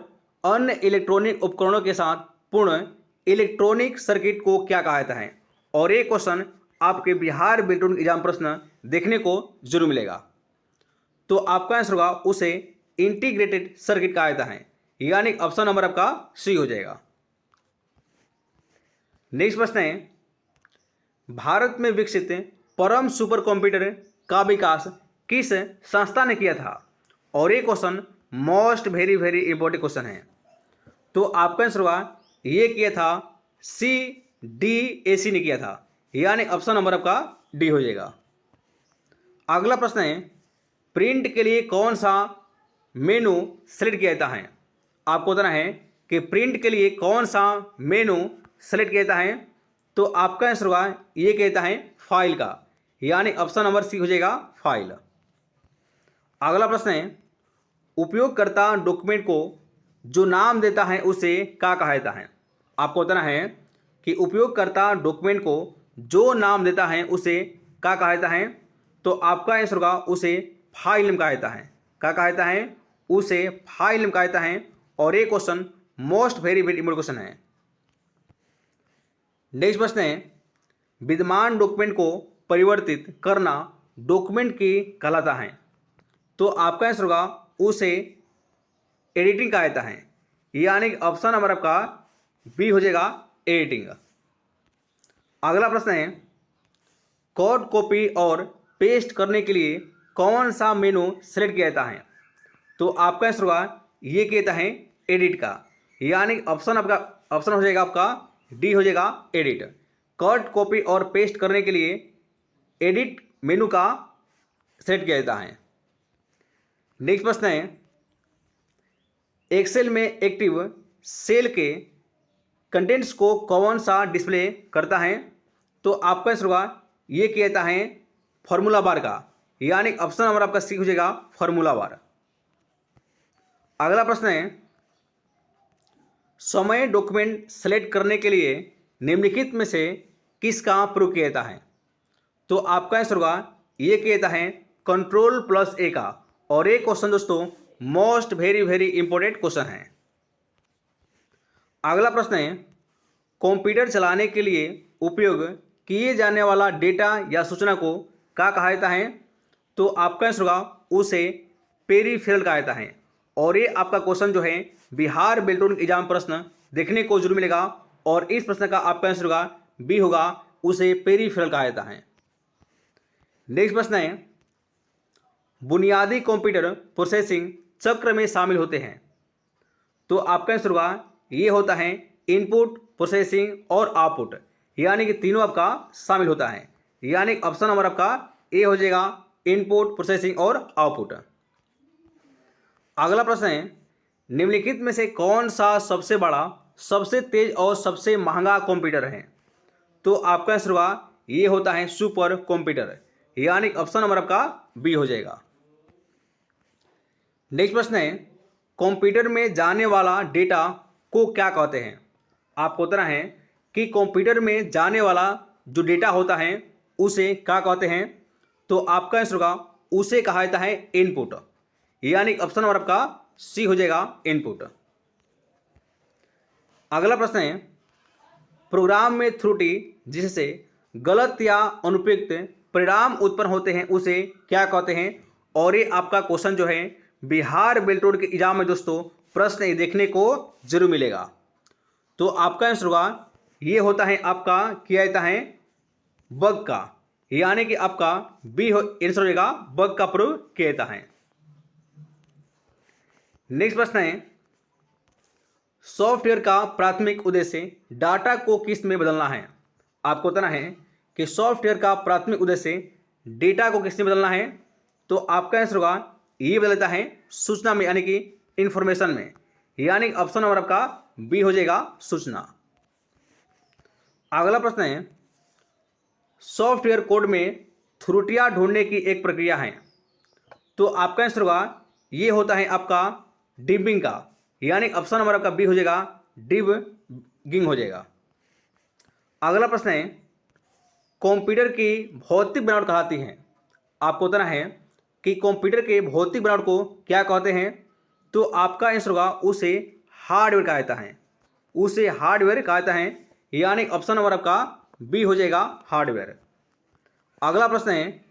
अन्य इलेक्ट्रॉनिक उपकरणों के साथ पूर्ण इलेक्ट्रॉनिक सर्किट को क्या कहा जाता है। और ये क्वेश्चन आपके बिहार बेल्ट्रोन एग्जाम प्रश्न देखने को जरूर मिलेगा। तो आपका आंसर होगा उसे इंटीग्रेटेड सर्किट कहा जाता है, यानी ऑप्शन नंबर आपका सी हो जाएगा। नेक्स्ट प्रश्न है भारत में विकसित परम सुपर कंप्यूटर का विकास किस संस्था ने किया था। और ये question most very very important question है। तो आपका आंसर होगा ये किया था CDAC ने किया था, यानी ऑप्शन नंबर आपका डी हो जाएगा। अगला प्रश्न है प्रिंट के लिए कौन सा मेनू सेलेक्ट किया जाता है। आपको बताना है कि प्रिंट के लिए कौन सा मेनू सेलेक्ट किया जाता है। तो आपका आंसर होगा ये कहता है फाइल का, यानी ऑप्शन नंबर सी हो जाएगा फाइल। अगला प्रश्न है उपयोगकर्ता डॉक्यूमेंट को जो नाम देता है उसे क्या कहा जाता है। आपको बताना है कि उपयोगकर्ता डॉक्यूमेंट को जो नाम देता है उसे क्या कहा जाता है। तो आपका आंसर होगा उसे फाइल नेम कहा जाता है। क्या कहा जाता है, उसे फाइल नेम कहा जाता है। और ये question most very very important question है। नेक्स्ट प्रश्न है विद्यमान डॉक्यूमेंट को परिवर्तित करना डॉक्यूमेंट की कहलाता है। तो आपका आंसर होगा उसे एडिटिंग कहा जाता है, यानी ऑप्शन नंबर आपका बी हो जाएगा एडिटिंग। अगला प्रश्न है कोड कॉपी और पेस्ट करने के लिए कौन सा मेनू सेलेक्ट किया जाता है। तो आपका आंसर होगा ये कहता है एडिट का, यानी ऑप्शन हो जाएगा आपका डी हो जाएगा एडिट। कट कॉपी और पेस्ट करने के लिए एडिट मेनू का सेलेक्ट किया जाता है। नेक्स्ट प्रश्न है एक्सेल में एक्टिव सेल के कंटेंट्स को कौन सा डिस्प्ले करता है। तो आपका आंसर होगा ये किया जाता है फॉर्मूला बार का, यानी ऑप्शन नंबर आपका सी हो जाएगा फॉर्मूला बार। अगला प्रश्न है समय डॉक्यूमेंट सेलेक्ट करने के लिए निम्नलिखित में से किसका प्रयोग किया जाता है। तो आपका आंसर होगा ये किया जाता है Ctrl+A का। और ये क्वेश्चन दोस्तों most very very important question है। अगला प्रश्न है कंप्यूटर चलाने के लिए उपयोग किए जाने वाला डेटा या सूचना को क्या कहा जाता है। तो आपका आंसर होगा उसे पेरीफेरल कहा जाता है। और ये आपका क्वेश्चन जो है बिहार बेल्ट्रोन एग्जाम प्रश्न देखने को जरूर मिलेगा। और इस प्रश्न का आपका आंसर होगा बी होगा उसे पेरीफेरल कहा जाता है। नेक्स्ट प्रश्न है बुनियादी कंप्यूटर प्रोसेसिंग चक्र में शामिल होते हैं। तो आपका आंसर होगा ये होता है इनपुट प्रोसेसिंग और आउटपुट, यानी कि तीनों आपका शामिल होता है, यानी ऑप्शन नंबर आपका ए हो जाएगा इनपुट प्रोसेसिंग और आउटपुट। अगला प्रश्न है निम्नलिखित में से कौन सा सबसे बड़ा सबसे तेज और सबसे महंगा कंप्यूटर है। तो आपका आंसर होगा ये होता है सुपर कंप्यूटर, यानी ऑप्शन नंबर आपका बी हो जाएगा। नेक्स्ट प्रश्न है कंप्यूटर में जाने वाला डेटा को क्या कहते हैं। आपको बताना है कि कंप्यूटर में जाने वाला जो डेटा होता है उसे क्या कहते हैं। तो आपका आंसर होगा उसे कहा जाता है इनपुट, यानी ऑप्शन नंबर आपका सी हो जाएगा इनपुट। अगला प्रश्न है प्रोग्राम में त्रुटि जिससे गलत या अनुपयुक्त परिणाम उत्पन्न होते हैं उसे क्या कहते हैं। और ये आपका क्वेश्चन जो है बिहार बेल्ट रोड के एग्जाम में दोस्तों प्रश्न ये देखने को जरूर मिलेगा। तो आपका आंसर होगा ये होता है आपका किया जाता है बग का, यानी कि आपका बी आंसर हो जाएगा बग का प्रयोग किया जाता है। नेक्स्ट प्रश्न है सॉफ्टवेयर का प्राथमिक उद्देश्य डाटा को किस में बदलना है। आपको बताना है कि सॉफ्टवेयर का प्राथमिक उद्देश्य डेटा को किस में बदलना है। तो आपका आंसर होगा ये बदलता है सूचना में, यानी कि इंफॉर्मेशन में, यानी ऑप्शन नंबर आपका बी हो जाएगा सूचना। अगला प्रश्न है सॉफ्टवेयर कोड में त्रुटियां ढूंढने की एक प्रक्रिया है। तो आपका आंसर होगा ये होता है आपका डिबिंग का, यानी ऑप्शन नंबर आपका बी हो जाएगा डिबिंग हो जाएगा। अगला प्रश्न है कंप्यूटर की भौतिक बनावट कहलाती है। आपको बताना है कि कंप्यूटर के भौतिक बनावट को क्या कहते हैं। तो आपका आंसर होगा उसे हार्डवेयर कहा जाता है, उसे हार्डवेयर कहा जाता है, यानी ऑप्शन नंबर आपका बी हो जाएगा हार्डवेयर। अगला प्रश्न है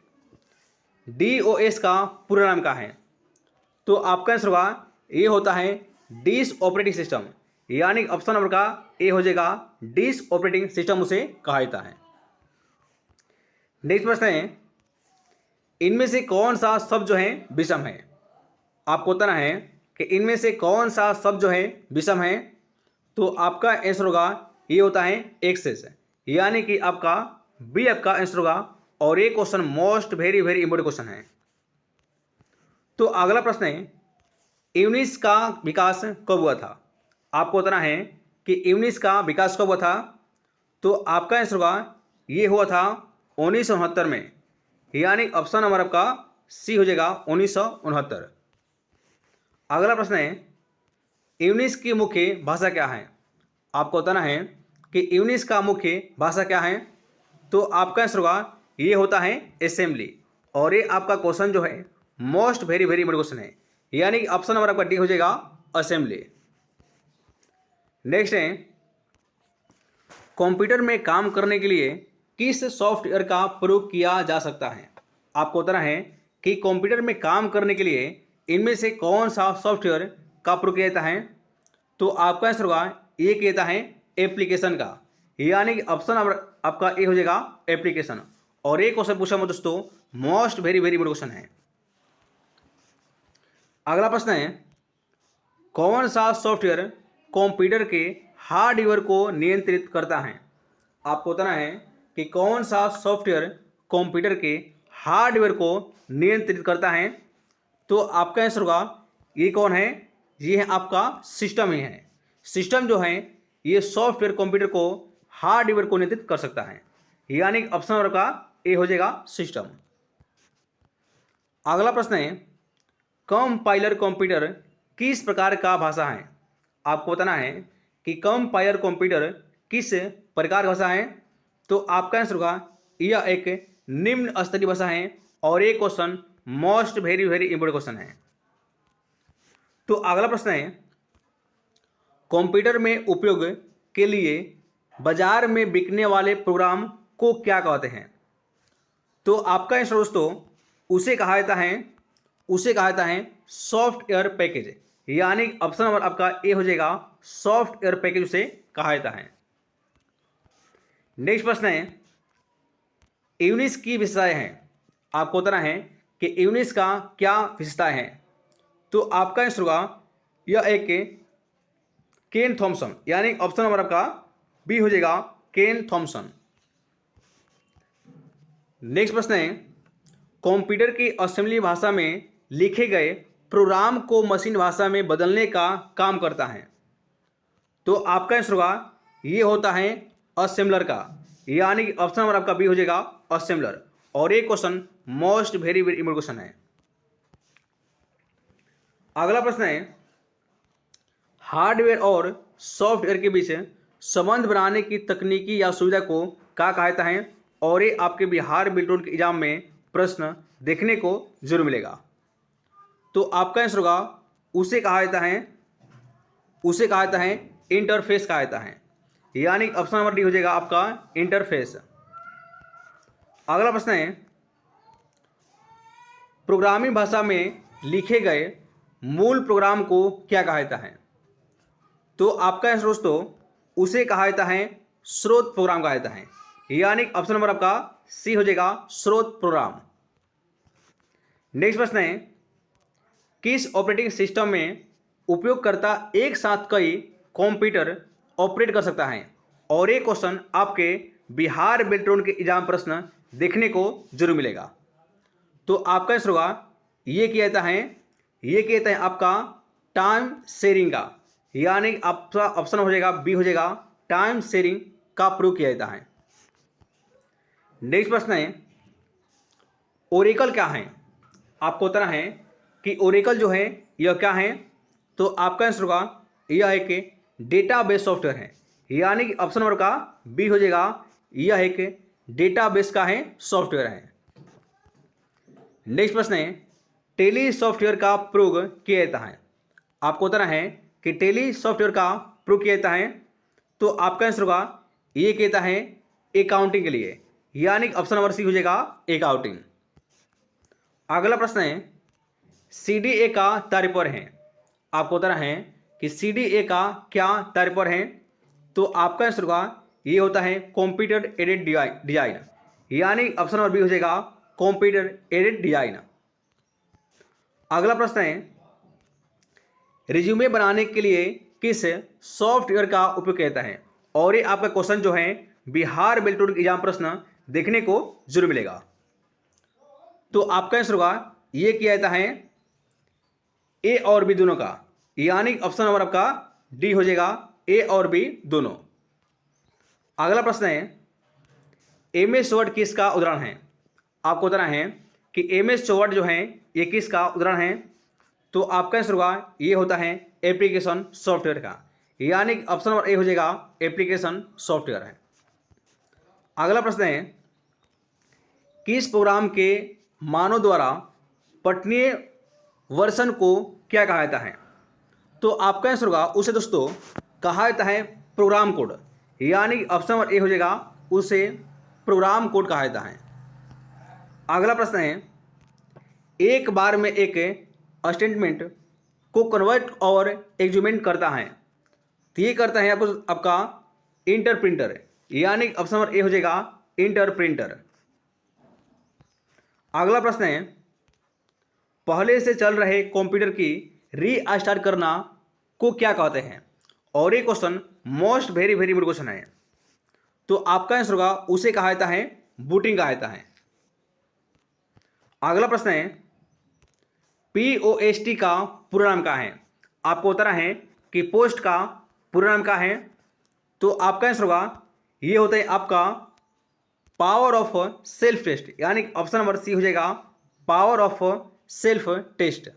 DOS का पूरा नाम क्या है। तो आपका आंसर होगा ये होता है डिस्क ऑपरेटिंग सिस्टम, यानी ऑप्शन नंबर का ए हो जाएगा डिस्क ऑपरेटिंग सिस्टम उसे कहा जाता है। नेक्स्ट प्रश्न है इनमें से कौन सा शब्द जो है विषम है। आपको बताना है कि इनमें से कौन सा शब्द जो है विषम है। तो आपका आंसर होगा ये होता है एक्सेस, यानी कि आपका बी आपका आंसर होगा। और ये question most very important question है। तो अगला प्रश्न है यूनिक्स का विकास कब हुआ था। आपको बताना है कि यूनिक्स का विकास कब हुआ था। तो आपका आंसर होगा ये हुआ था 1969 में, यानी ऑप्शन नंबर आपका सी हो जाएगा 1969। अगला प्रश्न है यूनिक्स की मुख्य भाषा क्या है। आपको बताना है कि यूनिक्स का मुख्य भाषा क्या है। तो आपका आंसर होगा ये होता है असेंबली। और ये आपका क्वेश्चन जो है मोस्ट वेरी इंपॉर्टेंट क्वेश्चन है, यानी कि ऑप्शन नंबर आपका डी हो जाएगा असेंबली। नेक्स्ट है कंप्यूटर में काम करने के लिए किस सॉफ्टवेयर का प्रयोग किया जा सकता है। आपको बताना है कि कंप्यूटर में काम करने के लिए इनमें से कौन सा सॉफ्टवेयर का प्रयोग किया जाता है। तो आपका आंसर होगा ये किया जाता है एप्लीकेशन का, यानी कि ऑप्शन नंबर आपका ए हो जाएगा एप्लीकेशन। और ये क्वेश्चन पूछा मैं दोस्तों मोस्ट वेरी इंपॉर्टेंट क्वेश्चन है। अगला प्रश्न है कौन सा सॉफ्टवेयर कंप्यूटर के हार्डवेयर को नियंत्रित करता है। आपको बताना है कि कौन सा सॉफ्टवेयर कंप्यूटर के हार्डवेयर को नियंत्रित करता है। तो आपका आंसर होगा ये कौन है, ये है आपका सिस्टम ही है। सिस्टम जो है ये सॉफ्टवेयर कंप्यूटर को हार्डवेयर को नियंत्रित कर सकता है, यानी ऑप्शन नंबर का ए हो जाएगा सिस्टम। अगला प्रश्न है कंपाइलर कंप्यूटर किस प्रकार का भाषा है। आपको बताना है कि कंपाइलर कंप्यूटर किस प्रकार की भाषा है। तो आपका आंसर होगा यह एक निम्न स्तरीय भाषा है। और ये question most very important question है। तो अगला प्रश्न है कंप्यूटर में उपयोग के लिए बाजार में बिकने वाले प्रोग्राम को क्या कहते हैं। तो आपका आंसर दोस्तों उसे कहा जाता है सॉफ्टवेयर पैकेज, यानी ऑप्शन नंबर आपका ए हो जाएगा सॉफ्टवेयर पैकेज उसे कहा जाता है। नेक्स्ट प्रश्न है यूनिक्स की विशेषताएं हैं। आपको बताना है कि यूनिक्स का क्या विशेषताएं हैं। तो आपका आंसर होगा यह एक केन थॉमसन, यानी ऑप्शन नंबर आपका बी हो जाएगा केन थॉमसन। नेक्स्ट प्रश्न है कंप्यूटर की असेंबली भाषा में लिखे गए प्रोग्राम को मशीन भाषा में बदलने का काम करता है। तो आपका आंसर होगा ये होता है असेंबलर का, यानी कि ऑप्शन नंबर आपका बी हो जाएगा असेंबलर। और ये question most very important question है। अगला प्रश्न है हार्डवेयर और सॉफ्टवेयर के बीच संबंध बनाने की तकनीकी या सुविधा को क्या कहा जाता है। और ये आपके बिहार बेल्ट रोड के एग्जाम में प्रश्न देखने को जरूर मिलेगा। तो आपका आंसर होगा उसे कहा जाता है इंटरफेस कहा जाता है, यानी ऑप्शन नंबर डी हो जाएगा आपका इंटरफेस। अगला प्रश्न है प्रोग्रामिंग भाषा में लिखे गए मूल प्रोग्राम को क्या कहा जाता है? तो आपका आंसर दोस्तों उसे कहा जाता है स्रोत प्रोग्राम कहा जाता है, यानी ऑप्शन नंबर आपका सी हो जाएगा स्रोत प्रोग्राम। नेक्स्ट प्रश्न है, किस ऑपरेटिंग सिस्टम में उपयोगकर्ता एक साथ कई कंप्यूटर ऑपरेट कर सकता है? और ये क्वेश्चन आपके बिहार बेल्ट्रॉन के एग्जाम प्रश्न देखने को जरूर मिलेगा। तो आपका आंसर होगा ये किया जाता है, ये किया जाता है आपका टाइम शेयरिंग का, यानी आपका ऑप्शन हो जाएगा बी हो जाएगा टाइम शेयरिंग का प्रयोग किया जाता है। नेक्स्ट प्रश्न है, ओरेकल क्या है? आपको बताना है कि ओरेकल जो है यह क्या है? तो आपका आंसर होगा यह एक डेटाबेस सॉफ्टवेयर है, यानी कि ऑप्शन नंबर का बी हो जाएगा, यह एक डेटाबेस का है सॉफ्टवेयर है। नेक्स्ट प्रश्न है, टेली सॉफ्टवेयर का प्रयोग किया जाता है? आपको बताना है कि टेली सॉफ्टवेयर का प्रयोग किया जाता है, तो आपका आंसर होगा ये कहता है अकाउंटिंग के लिए, यानी ऑप्शन नंबर सी हो जाएगा अकाउंटिंग। अगला प्रश्न है, सीडीए का तात्पर्य है? आपको बताना है कि सीडीए का क्या तात्पर्य है? तो आपका आंसर होगा ये होता है कंप्यूटर एडेड डिजाइन, यानी ऑप्शन नंबर बी हो जाएगा कंप्यूटर एडेड डिजाइन। अगला प्रश्न है, रिज्यूमे बनाने के लिए किस सॉफ्टवेयर का उपयोग किया जाता है? और ये आपका क्वेश्चन जो है बिहार बेल्ट्रॉन एग्जाम प्रश्न देखने को जरूर मिलेगा। तो आपका आंसर होगा ये किया जाता है ए और बी दोनों का, यानी ऑप्शन नंबर आपका डी हो जाएगा ए और बी दोनों। अगला प्रश्न है, एमएस वर्ड किसका उदाहरण है? आपको बताना है कि एमएस वर्ड जो है ये किसका उदाहरण है? तो आपका आंसर होगा ये होता है एप्लीकेशन सॉफ्टवेयर का, यानी ऑप्शन नंबर ए हो जाएगा एप्लीकेशन सॉफ्टवेयर है। अगला प्रश्न है, किस प्रोग्राम के मानव द्वारा पठनीय वर्षन को क्या कहा जाता है? तो आपका आंसर होगा उसे दोस्तों कहा जाता है प्रोग्राम कोड, यानी ऑप्शन नंबर ए हो जाएगा उसे प्रोग्राम कोड कहा जाता है। अगला प्रश्न है, एक बार में एक स्टेटमेंट को कन्वर्ट और एग्जीक्यूट करता है, तो ये करता है आपका इंटरप्रिंटर, यानी ऑप्शन नंबर ए हो जाएगा इंटरप्रिंटर। अगला प्रश्न है, पहले से चल रहे कंप्यूटर की रीस्टार्ट करना को क्या कहते हैं? और ये question most very very important question है, तो आपका आंसर होगा उसे कहा जाता है बूटिंग कहा जाता है। अगला प्रश्न है, POST का पूरा नाम क्या है? आपको बताना है कि पोस्ट का पूरा नाम क्या है? तो आपका आंसर होगा ये होता है आपका पावर ऑफ सेल्फ टेस्ट, यानी ऑप्शन नंबर सी हो जाएगा पावर ऑफ सेल्फ टेस्ट।